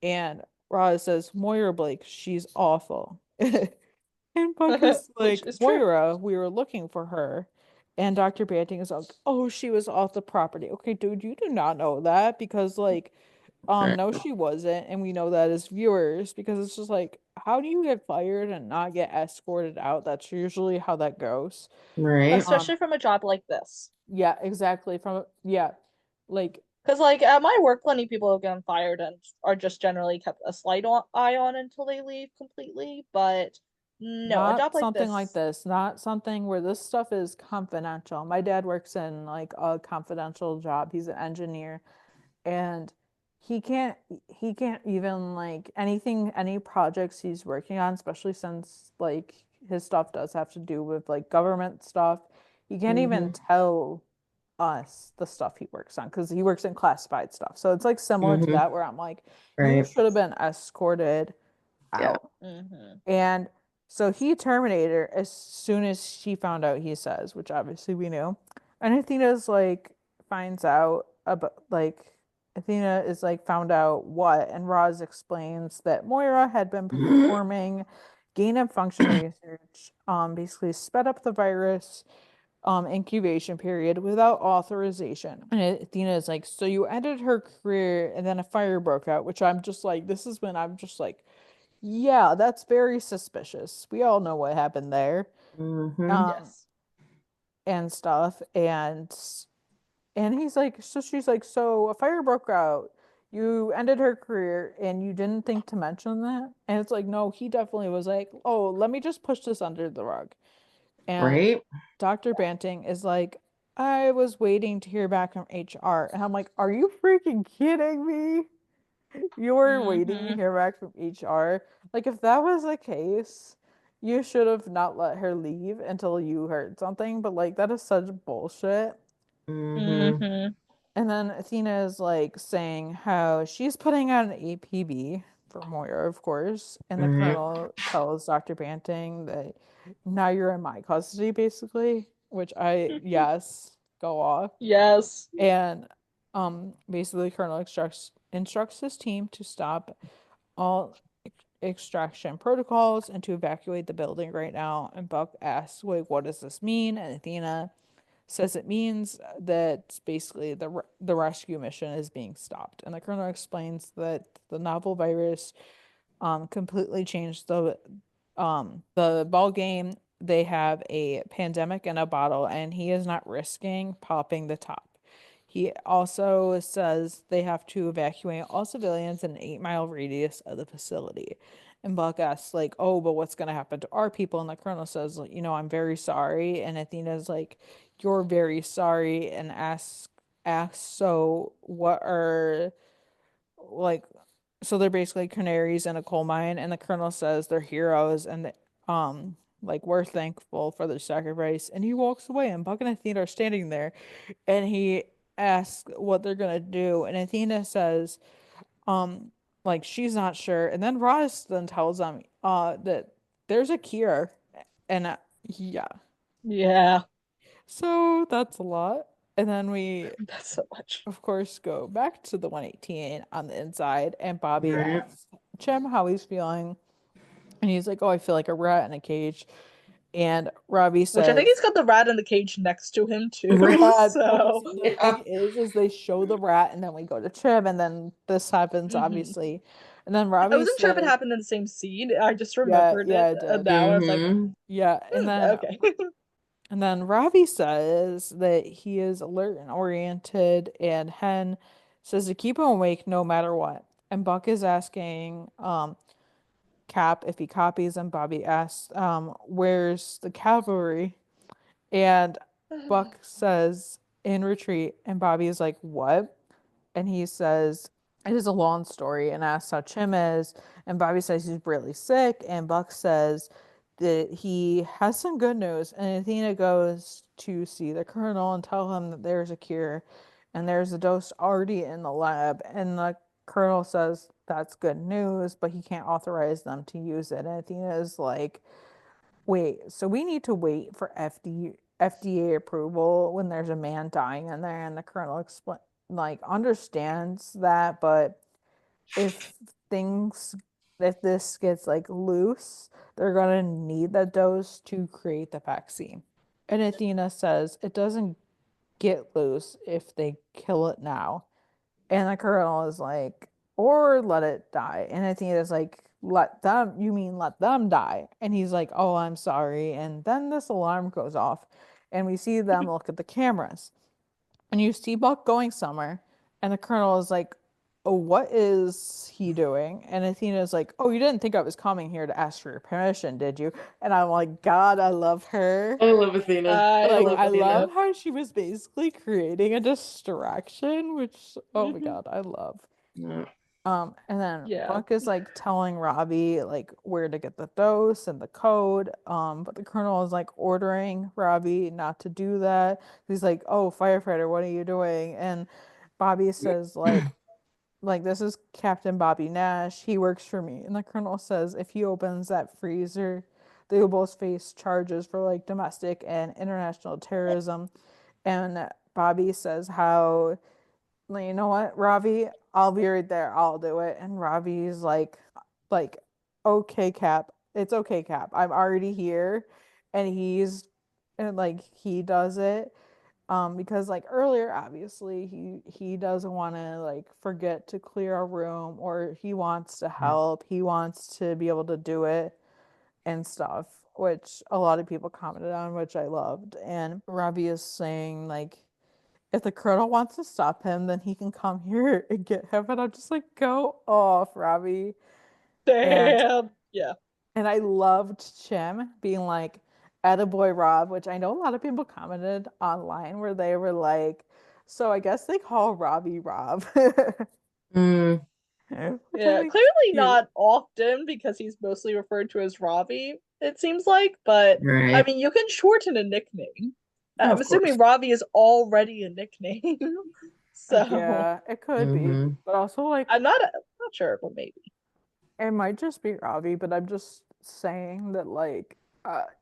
And Roz says, Moira Blake, she's awful. And Buck is Which like, is true. Moira, we were looking for her. And Dr. Banting is like, oh, she was off the property. Okay, dude, you do not know that because like Right. no, she wasn't, and we know that as viewers because it's just like, how do you get fired and not get escorted out? That's usually how that goes. Right. Especially from a job like this. Yeah, exactly. Yeah, like Because, like, at my work, plenty of people have gotten fired and are just generally kept a slight eye on until they leave completely. But no, a job not like something like this. this, not something where this stuff is confidential. My dad works in like a confidential job. He's an engineer, and he can't he can't even like any projects he's working on, especially since like his stuff does have to do with like government stuff. He can't even Mm-hmm. tell us the stuff he works on because he works in classified stuff. So it's like similar to Mm-hmm. that where I'm like, you Right. should have been escorted Yeah. out. Mm-hmm. And so he terminated her as soon as she found out, he says, which obviously we knew. And Athena's like finds out about like Athena is like found out what, and Roz explains that Moira had been performing gain of function research, basically sped up the virus incubation period without authorization. And Athena is like, so you ended her career and then a fire broke out, which I'm just like, this is when I'm just like, yeah, that's very suspicious. We all know what happened there. Mm-hmm. Um Yes. and stuff and he's like so she's like so a fire broke out. You ended her career and you didn't think to mention that? And it's like no, he definitely was like, "Oh, let me just push this under the rug." And Right. Dr. Banting is like, "I was waiting to hear back from HR." And I'm like, "Are you freaking kidding me? You were waiting to Mm-hmm. hear back from HR. Like, if that was the case, you should have not let her leave until you heard something. But, like, that is such bullshit." Mm-hmm. Mm-hmm. And then Athena is like saying how she's putting out an APB for Moira, of course. And the Right. colonel tells Dr. Banting that now you're in my custody, basically, which yes, go off. Yes. And basically, Colonel instructs his team to stop all extraction protocols and to evacuate the building right now. And Buck asks, like, what does this mean? And Athena says it means that basically the rescue mission is being stopped. And the colonel explains that the novel virus completely changed the ball game. They have a pandemic in a bottle, and he is not risking popping the top. He also says they have to evacuate all civilians in an 8-mile radius of the facility. And Buck asks, like, oh, but what's going to happen to our people? And the colonel says, like, I'm very sorry. And Athena's like, you're very sorry. And asks, so what are, like, so they're basically canaries in a coal mine. And the colonel says they're heroes. And, like, we're thankful for their sacrifice. And he walks away. And Buck and Athena are standing there. And he asks what they're gonna do, and Athena says, like she's not sure. And then Ross then tells them, that there's a cure, and yeah, Yeah, so that's a lot. And then we, that's so much. of course, go back to the 118 on the inside, and Bobby Right. asks Jim how he's feeling, and he's like, "Oh, I feel like a rat in a cage." And Robbie Which I think says, he's got the rat in the cage next to him too. Right. yeah, okay, So so the Yeah. thing is they show the rat and then we go to Trim and then this happens mhm. obviously. And then I Robbie wasn't sure if it says, happened in the same scene. I just yeah, remembered yeah, it, it and did. now I was like, Mm-hmm. Yeah, okay. and then Robbie says that he is alert and oriented, and Hen says to keep him awake no matter what. And Buck is asking Cap if he copies, and Bobby asks, where's the cavalry? And Buck says in retreat, and Bobby is like, what? And he says, it is a long story, and asks how Chim is. And Bobby says he's really sick, and Buck says that he has some good news. And Athena goes to see the colonel and tell him that there's a cure and there's a dose already in the lab. And the colonel says that's good news, but he can't authorize them to use it. And Athena is like, wait, so we need to wait for FDA approval when there's a man dying in there, and the colonel explain like understands that, but if things if this gets like loose, they're gonna need the dose to create the vaccine. And Athena says it doesn't get loose if they kill it now. And the colonel is like, or let it die. And Athena's like, let them, you mean let them die? And he's like, oh, I'm sorry. And then this alarm goes off, and we see them look at the cameras. And you see Buck going somewhere, and the colonel is like, oh, what is he doing? And Athena's like, oh, you didn't think I was coming here to ask for your permission, did you? And I'm like, God, I love her. I love Athena. I I Like, love love I Athena. love Athena. how she was basically creating a distraction, which, oh my Mhm. God, I love. Yeah. And then Yeah. Buck is like telling Robbie like where to get the dose and the code. But the colonel is like ordering Robbie not to do that. He's like, "Oh, firefighter, what are you doing?" And Bobby says like this is Captain Bobby Nash. He works for me. And the colonel says if he opens that freezer, they will both face charges for like domestic and international terrorism. And Bobby says how, like, you know what, Ravi, I'll be right there. I'll do it. And Ravi's like, okay, Cap. It's okay, Cap. I'm already here. And like he does it. Because like earlier, obviously, he doesn't want to like forget to clear a room, or he wants to help. He wants to be able to do it and stuff, which a lot of people commented on, which I loved. And Ravi is saying like if the colonel wants to stop him, then he can come here and get him. And I'm just like, go off, Robbie. And Damn. Yeah. I loved Chim being like, "Attaboy Rob," which I know a lot of people commented online where they were like, so I guess they call Robbie Rob. Mm, Which I Yeah. think is Clearly cute. not often because he's mostly referred to as Ravi, it seems like. But I right. mean, you can shorten a nickname. Oh, I'm of course. assuming Ravi is already a nickname. So Yeah, it could be. Mm-hmm. But also like I'm not sure, but maybe. it might just be Ravi, but I'm just saying that like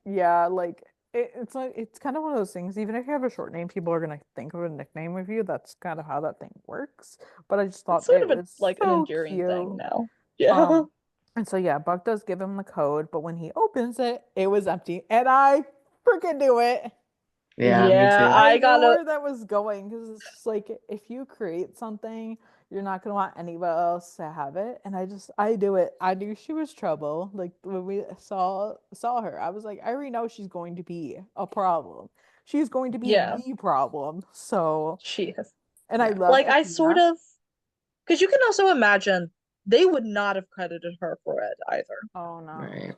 yeah, like it's like it's kind of one of those things, even if you have a short name, people are gonna think of a nickname with you. That's kind of how that thing works. But I just It's thought sort it of a was like an so enduring thing cute. now. Yeah. Um and so yeah, Buck does give him the code, but when he opens it, it was empty. And I freaking knew it. Yeah, me Yeah, too. I I knew gotta where that was going because it's just like if you create something, you're not gonna want anybody else to have it. And I do it. I knew she was trouble. Like when we saw her, I was like, I already know she's going to be a problem. She's going to be yeah, the problem. So she is. And I Yeah. love Like I sort Athena. of, because you can also imagine they would not have credited her for it either. Oh no, Right.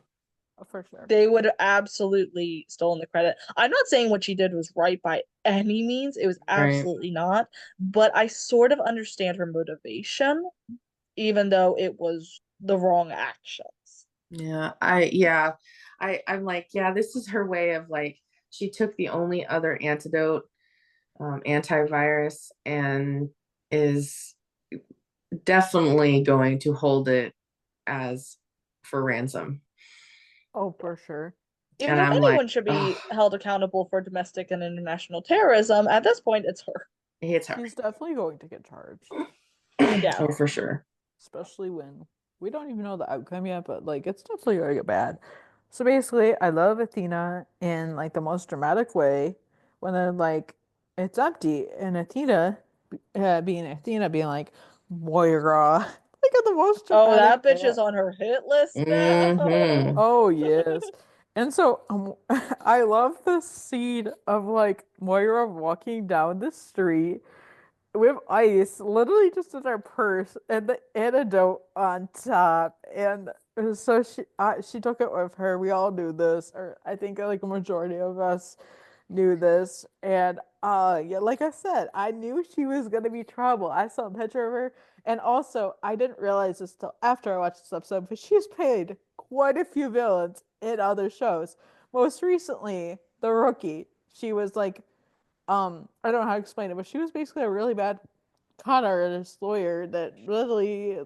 for sure. They would have absolutely stolen the credit. I'm not saying what she did was right by any means. It was Right. absolutely not. But I sort of understand her motivation, even though it was the wrong actions. I'm like, yeah, this is her way of like, she took the only other antidote, antivirus, and is definitely going to hold it as for ransom. Oh, for sure. Even And if I'm like, anyone should be oh, held accountable for domestic and international terrorism, at this point, it's her. it's her. She's definitely going to get charged, Yeah. Oh, for sure. especially when we don't even know the outcome yet, but like it's definitely going to get bad. So basically, I love Athena in like the most dramatic way when they're like, it's empty, and Athena, being Athena, being like, Moira, like in the most Oh, dramatic that bitch way. is on her hit list now. Mm-hmm. Oh yes. And so I love the scene of like Moira walking down the street with ice literally just in her purse and the antidote on top. And so she took it with her. We all knew this, or I think like a majority of us knew this. And yeah, like I said, I knew she was gonna be trouble. I saw a picture of her. And also I didn't realize this till after I watched this episode, but she's played quite a few villains in other shows. Most recently, The Rookie. She was like I don't know how to explain it, but she was basically a really bad con artist lawyer that literally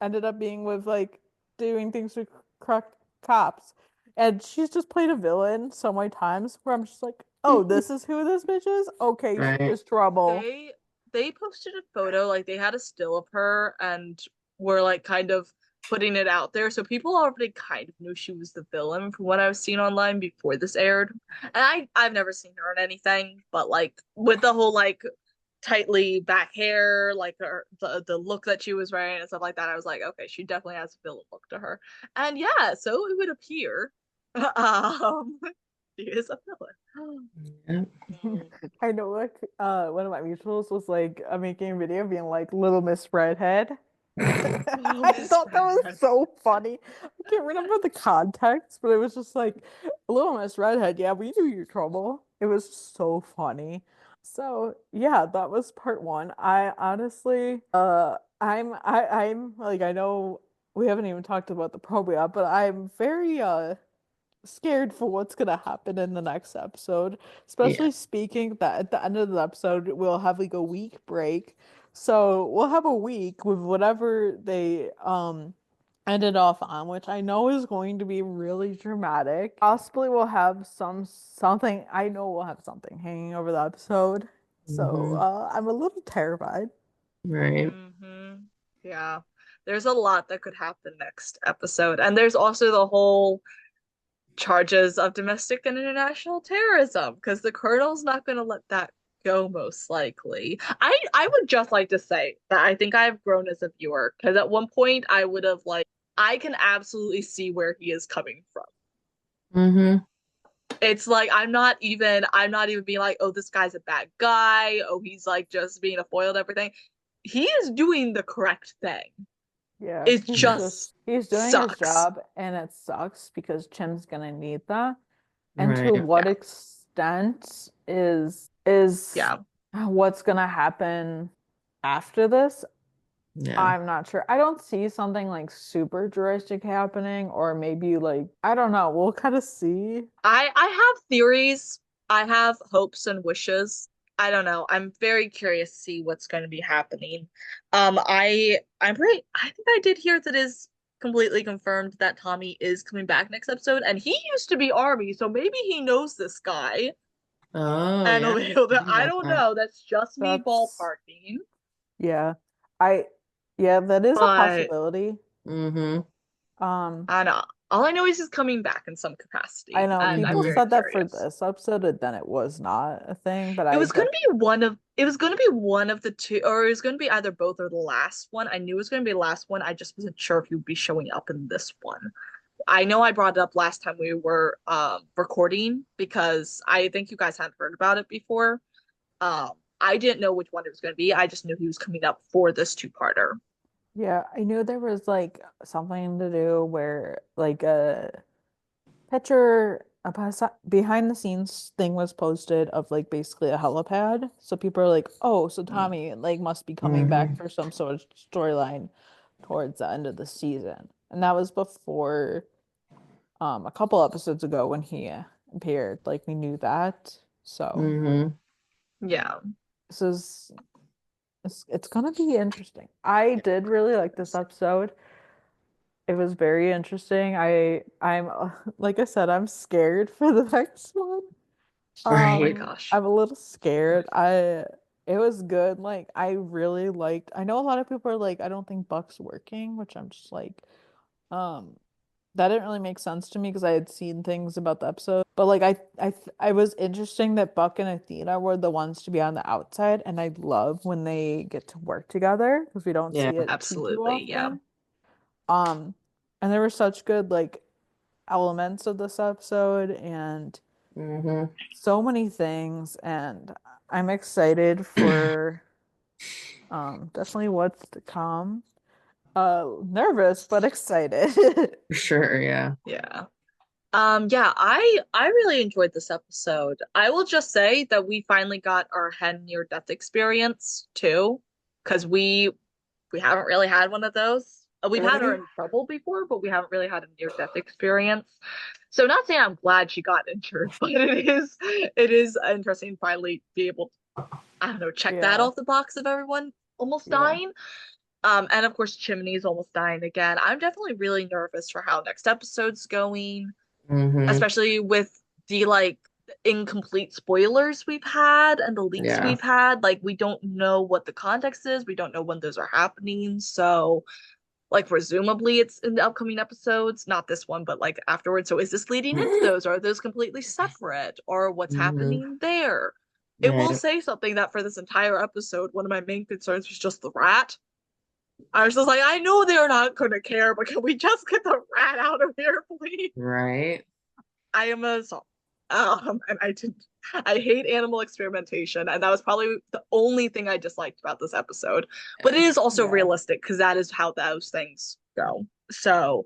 ended up being with like doing things to corrupt cops. And she's just played a villain so many times where I'm just like, oh, this is who this bitch is? Okay, she Right. is trouble. They posted a photo, like they had a still of her and were like kind of putting it out there. So people already kind of knew she was the villain from what I was seeing online before this aired. And I've never seen her in anything, but like with the whole like tightly back hair, like the look that she was wearing and stuff like that, I was like, okay, she definitely has a villain look to her. And yeah, so it would appear um she is a villain. Yeah. I know like one of my mutuals was like making a video being like Little Miss Redhead. Little I Miss thought that was Redhead. so funny. I can't remember the context, but it was just like Little Miss Redhead. Yeah, we knew your trouble. It was so funny. So yeah, that was part one. I honestly, I'm like I know we haven't even talked about the probe yet, but I'm very scared for what's gonna happen in the next episode. Yeah. Especially speaking that at the end of the episode we'll have like a week break. So we'll have a week with whatever they ended off on, which I know is going to be really dramatic. Possibly we'll have something I know we'll have something hanging over the episode. So Mm-hmm. I'm a little terrified. Right. Yeah. There's a lot that could happen next episode. And there's also the whole charges of domestic and international terrorism because the colonel's not going to let that go most likely. I would just like to say that I think I've grown as a viewer because at one point I would have like I can absolutely see where he is coming from. Mm-hmm. It's like I'm not even being like, oh, this guy's a bad guy. Oh, he's like just being a foil to everything. He is doing the correct thing. Yeah, It just he's doing his sucks. job and it sucks because Chim's gonna need that. And to Right. what Yeah. extent is Yeah. what's gonna happen after this? Yeah. I'm not sure. I don't see something like super drastic happening, or maybe like I don't know. We'll kind of see. I have theories. I have hopes and wishes. I don't know. I'm very curious to see what's going to be happening. I think I did hear that is completely confirmed that Tommy is coming back next episode, and he used to be Army, so maybe he knows this guy Oh, and yeah. will be able to. Think I about don't that. know. That's just me That's ballparking, yeah. I yeah, that is a but possibility. Mm-hmm. Um, I know. All I know is he's coming back in some I capacity, know and I'm people Mm-hmm. very said that for curious. this episode, and then it was not a thing, but It I was going def to be one of the two, or it was going to be either both or the last one. I knew it was going to be the last one. I just wasn't sure if he would be showing up in this one. I know I brought it up last time we were recording because I think you guys hadn't heard about it before. Um, I didn't know which one it was going to be. I just knew he was coming up for this two-parter. Yeah, I knew there was like something to do where like a behind the scenes thing was posted of like basically a helipad. So people are like, oh, so Tommy like must be coming back for some sort of storyline towards the end of the season. And that was before a couple episodes ago when he appeared. Like we knew that. So Mm-hmm. Yeah. this is it's gonna be interesting. I did really like this episode. It was very interesting. I'm like I said, I'm scared for the next one. Oh my Right. gosh. I'm a little scared. It was good. Like I really liked. I know a lot of people are like, I don't think Buck's working, which I'm just like, um, that didn't really make sense to me because I had seen things about the episode. But like I was interesting that Buck and Athena were the ones to be on the outside, and I love when they get to work together because we don't Yeah. see it too Absolutely. Yeah. often. Um, and there were such good like elements of this episode and Mm-hmm. so many things, and I'm excited for definitely what's to come. Nervous but excited. For sure. Yeah. Yeah. Yeah, I really enjoyed this episode. I will just say that we finally got our hen near death experience too, because we haven't really had one of those. We've had her Right. in trouble before, but we haven't really had a near death experience. So not saying I'm glad she got injured, but it is interesting to finally be able to, I don't know, check that Yeah. off the box of everyone almost Yeah. dying. And of course Chimney's almost dying again. I'm definitely really nervous for how next episode's going, Mm-hmm. especially with the like incomplete spoilers we've had and the leaks Yeah. we've had. Like we don't know what the context is. We don't know when those are happening. So like presumably it's in the upcoming episodes, not this one, but like afterwards. So is this leading into those? Or are those completely separate? Or what's Mm-hmm. happening there? It will Right. say something that for this entire episode, one of my main concerns was just the rat. I was just like, I know they're not gonna care, but can we just get the rat out of here, please? Right. I am a and I hate animal experimentation, and that was probably the only thing I disliked about this episode. But it Yeah. is also Yeah. realistic because that is how those things go. So,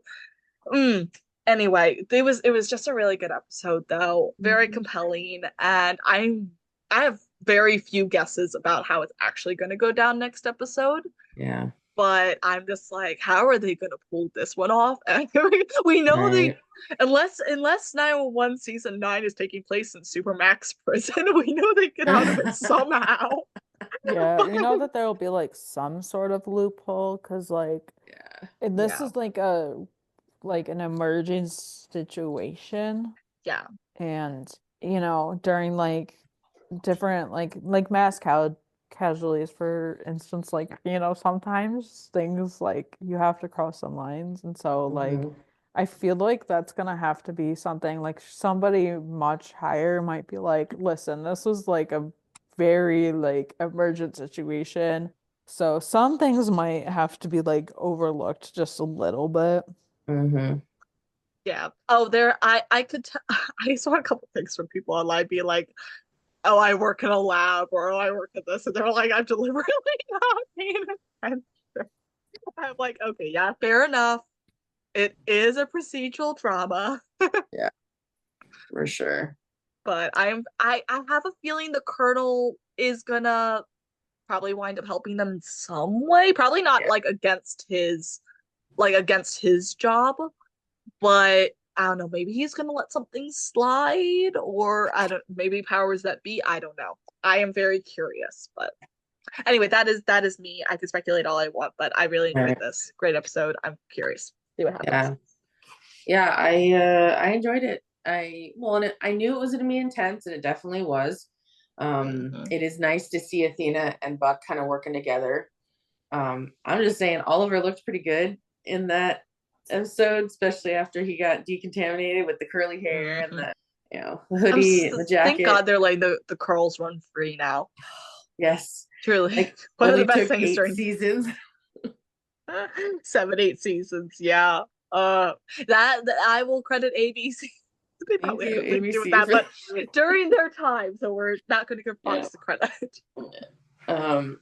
mm, anyway, it was just a really good episode, though, very Mhm. compelling, and I have very few guesses about how it's actually going to go down next episode. Yeah. But I'm just like, how are they gonna pull this one off? And we know they, Right. unless 911 season 9 is taking place in Supermax prison, we know they get out of it somehow. Yeah, we know But that there will be like some sort of loophole because like Yeah. and this yeah, is like an emergent situation. yeah, And during like different like casualties, for instance, like sometimes things like you have to cross some lines, and so like Mm-hmm. I feel like that's gonna have to be something like somebody much higher might be like, listen, this was like a very like emergent situation, so some things might have to be like overlooked just a little bit. Mm-hmm. yeah. Oh, there, I could I saw a couple things from people online being like, oh, I work in a lab, or oh, I work at this, and they're like, I'm deliberately not paying attention. I'm like, okay, yeah, fair enough. It is a procedural drama. Yeah. For sure. But I have a feeling the Colonel is gonna probably wind up helping them in some way. Probably not Yeah. against his job, but I don't know, maybe he's gonna let something slide, or I don't, maybe powers that be. I don't know. I am very curious, but anyway, that is me. I can speculate all I want, but I really enjoyed Right. this. Great episode. I'm curious. See what happens. Yeah. Yeah. I enjoyed it. I knew it was gonna be intense, and it definitely was. Mhm. It is nice to see Athena and Buck kind of working together. I'm just saying Oliver looked pretty good in that episode, especially after he got decontaminated with the curly hair and Mhm. the hoodie and the Thank jacket. God they're letting the curls run free now. Yes. Truly, Like one of the only best took things 8 during seasons. 7, 8 seasons. Yeah. That I will credit ABC They Thank probably you, had nothing to do with ABC. that, but during their time, so we're not going to give Fox Yeah. the credit.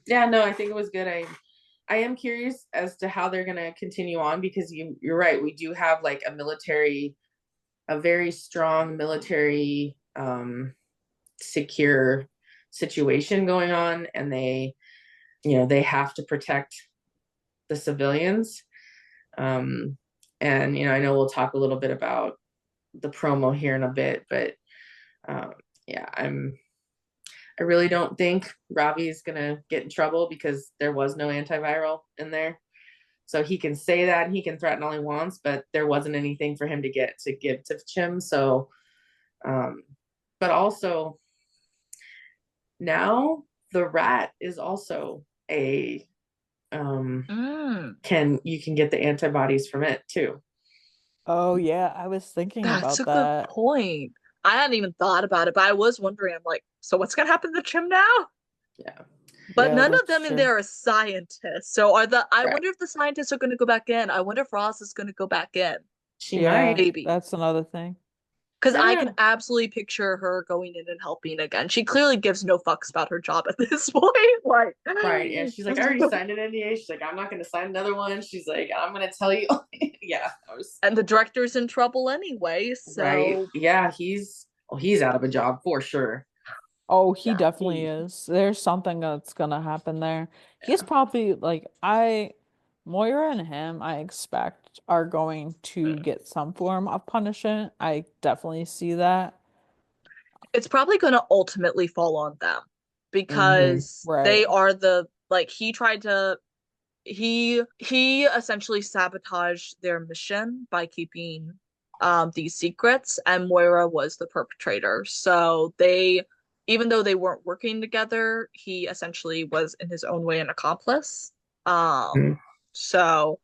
Yeah, no, I think it was good. I am curious as to how they're gonna continue on, because you're right. We do have like a very strong military secure situation going on, and they have to protect the civilians. And I know we'll talk a little bit about the promo here in a bit, but yeah, I really don't think Ravi is gonna get in trouble, because there was no antiviral in there. So he can say that and he can threaten all he wants, but there wasn't anything for him to give to Chim. So, but also now the rat is also a you can get the antibodies from it too. Oh yeah, I was thinking That's a about good that. point. I hadn't even thought about it, but I was wondering, I'm like, so what's gonna happen to Chim now? Yeah. But Yeah, none of that's them in true. there are scientists. So I Right. wonder if the scientists are gonna go back in. I wonder if Ross is gonna go back in. She Yeah, might. Maybe. that's another thing. Because I Yeah. can absolutely picture her going in and helping again. She clearly gives no fucks about her job at this point. Like, Right. And she's like, I already signed an NDA. She's like, I'm not gonna sign another one. She's like, I'm gonna tell you. Yeah. And the director's in trouble anyway, so Right. Yeah, he's out of a job for sure. Oh, he Yeah. definitely is. There's something that's gonna happen there. He's Yeah. probably like Moira and him, I expect, are going to get some form of punishment. I definitely see that. it's probably going to ultimately fall on them because they Right. are the like he essentially sabotaged their mission by keeping these secrets, and Moira was the perpetrator. So they, even though they weren't working together, he essentially was in his own way an accomplice. Mhm. So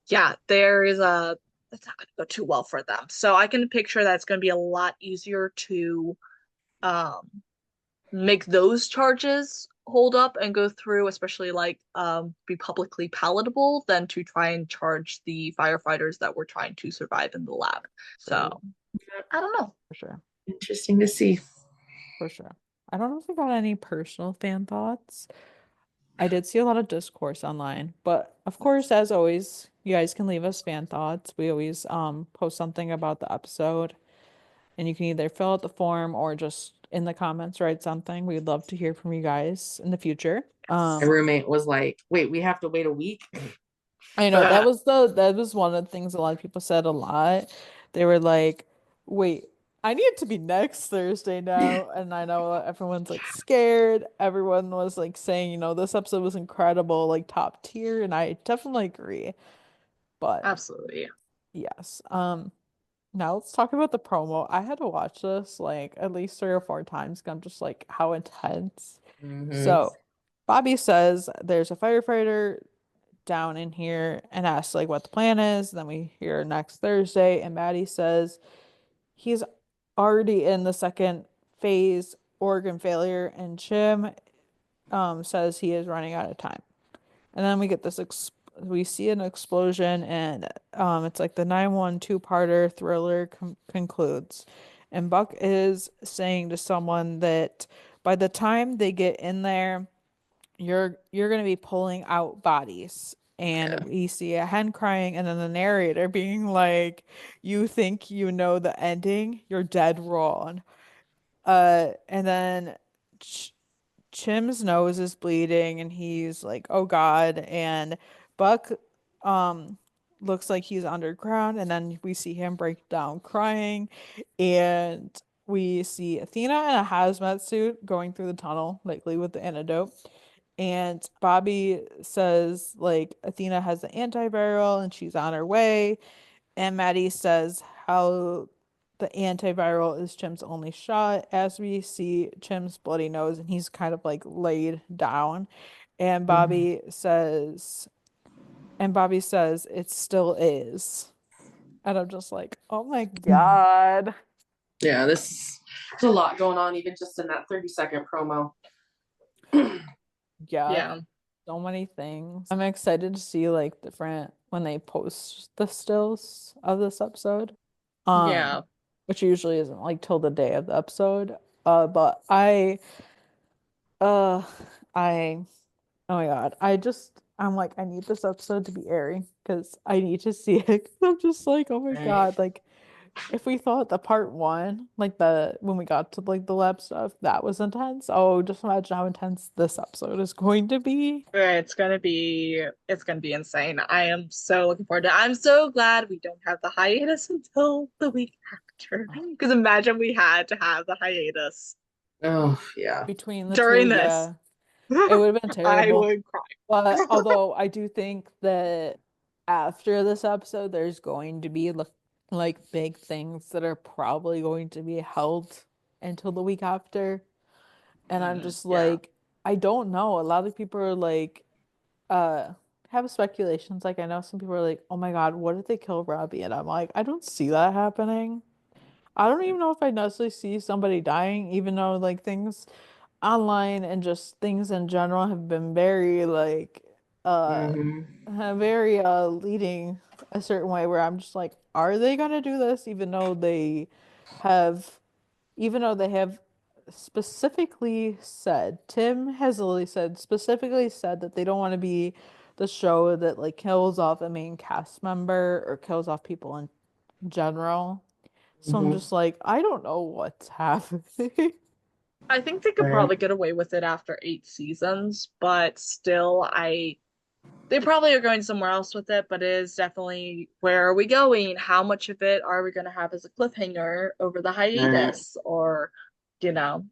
yeah, there is a it's not going to go too well for them. So I can picture that it's going to be a lot easier to um make those charges hold up and go through, especially like be publicly palatable, than to try and charge the firefighters that were trying to survive in the lab. So I don't know. For sure. Interesting to see. For sure. I don't know if I got any personal fan thoughts. I did see a lot of discourse online, but of course, as always, you guys can leave us fan thoughts. We always post something about the episode, and you can either fill out the form or just in the comments write something. We'd love to hear from you guys in the future. My roommate was like, wait, we have to wait a week? I know that was one of the things a lot of people said a lot. They were like, "Wait, I need it to be next Thursday now." And I know everyone's like scared. Everyone was like saying, this episode was incredible, like top tier, and I definitely agree. But Absolutely. yes. Now let's talk about the promo. I had to watch this like at least 3 or 4 times 'cause I'm just like how intense. So Bobby says there's a firefighter down in here and asks like what the plan is. Then we hear next Thursday, and Maddie says he's already in the second phase organ failure, and Jim says he is running out of time. And then we get we see an explosion, and it's like the 911 two-parter thriller concludes. And Buck is saying to someone that by the time they get in there, you're gonna be pulling out bodies. And we see a hen crying, and then the narrator being like, "You think you know the ending? You're dead wrong." And then Ch Chim's nose is bleeding, and he's like, "Oh God!" And Buck, um, looks like he's underground, and then we see him break down crying, and we see Athena in a hazmat suit going through the tunnel, likely with the antidote. And Bobby says like Athena has the antiviral and she's on her way. And Maddie says how the antiviral is Chim's only shot as we see Chim's bloody nose and he's kind of like laid down. And Bobby says it still is. And I'm just like, oh my God. Yeah, there's a lot going on, even just in that 30-second promo. Yeah. Yeah. So many things. I'm excited to see like different when they post the stills of this episode. Yeah. which usually isn't like till the day of the episode. But uh, I, oh my God, I'm like, I need this episode to be airing because I need to see it. 'Cause I'm just like, oh my Right. God, like if we thought the part one, like when we got to like the lab stuff, that was intense. Oh, just imagine how intense this episode is going to be. It's gonna be insane. I am so looking forward to it. I'm so glad we don't have the hiatus until the week after. Because imagine we had to have the hiatus Oh, yeah. Between the two, during this. yeah, it would have been I terrible. would cry. But although I do think that after this episode, there's going to be like big things that are probably going to be held until the week after. And I'm just Yeah. like, I don't know. A lot of people are like, uh, have speculations. Like, I know some people are like, oh my God, what if they kill Robbie? And I'm like, I don't see that happening. I don't even know if I necessarily see somebody dying, even though like things online and just things in general have been very like uh Hmm. very leading a certain way where I'm just like, are they gonna do this have even though they have specifically said, Tim has literally said specifically said that they don't want to be the show that like kills off a main cast member or kills off people in general. So I'm Hmm. just like, I don't know what's happening. I think they could Right. probably get away with it after 8 seasons, but still, they probably are going somewhere else with it, but it is definitely where are we going? How much of it are we going to have as a cliffhanger over the Right. hiatus? Or, you know,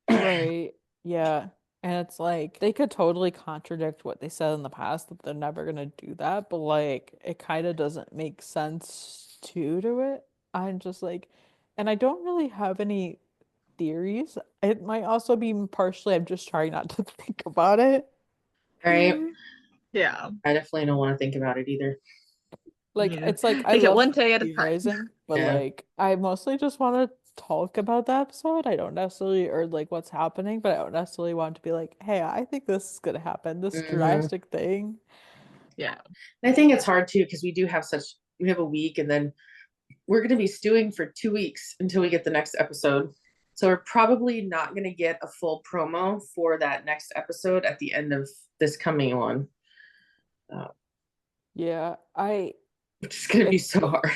Right. Yeah. And it's like they could totally contradict what they said in the past that they're never gonna do that, but like it kind of doesn't make sense to it. I'm just like, and I don't really have any theories. It might also be partially I'm just trying not to think about it. Right. yeah. I definitely don't want to think about it either. Like Mhm. it's like I Take it love one day at a time. theorizing, but Yeah. like I mostly just want to talk about the episode. I don't necessarily or like what's happening, but I don't necessarily want to be like, hey, I think this is gonna happen, this Hmm. drastic thing. Yeah. I think it's hard too because we have a week and then we're going to be stewing for 2 weeks until we get the next episode. So we're probably not going to get a full promo for that next episode at the end of this coming one, uh, Yeah, which is going to be it's so hard.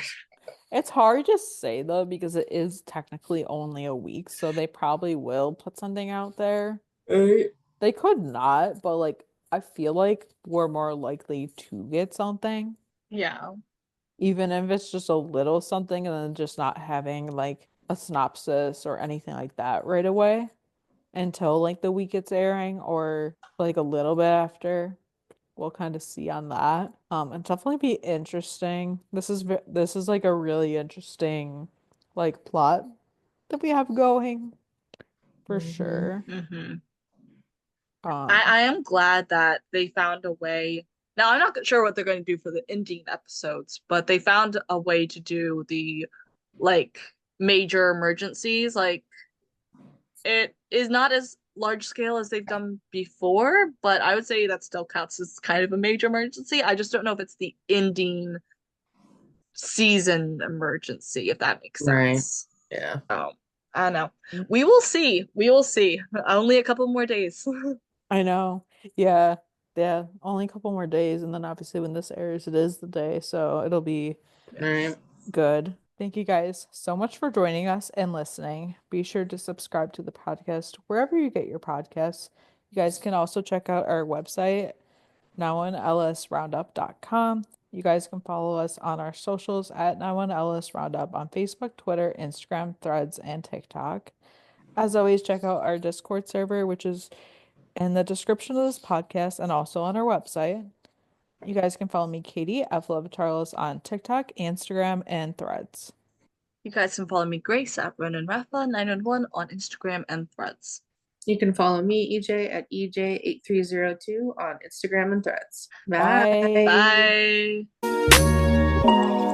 it's hard to say though because it is technically only a week, so they probably will put something out there. Right. They could not, but like I feel like we're more likely to get something. Yeah. Even if it's just a little something and then just not having like a synopsis or anything like that right away until like the week it's airing or like a little bit after. We'll kind of see on that. And definitely be interesting. This is like a really interesting like plot that we have going for Mm-hmm. sure. Hmm. Um, I am glad that they found a way. Now, I'm not sure what they're going to do for the ending episodes, but they found a way to do the like major emergencies. Like it is not as large scale as they've done before, but I would say that still counts as kind of a major emergency. I just don't know if it's the ending season emergency, if that makes Right. sense. Yeah. Oh, I don't know. We will see. We will see. Only a couple more days. I know. Yeah. Yeah. Only a couple more days, and then obviously when this airs, it is the day, so it'll be Right. good. Thank you guys so much for joining us and listening. Be sure to subscribe to the podcast wherever you get your podcasts. You guys can also check out our website, now1lsroundup.com. You guys can follow us on our socials at now1lsroundup on Facebook, Twitter, Instagram, Threads, and TikTok. As always, check out our Discord server, which is in the description of this podcast and also on our website. You guys can follow me, Katie, F Love Charles, on TikTok, Instagram, and Threads. You guys can follow me, Grace, at Ronan Rafa 911 on Instagram and Threads. You can follow me, EJ, at EJ8302 on Instagram and Threads. Bye. Bye. Bye.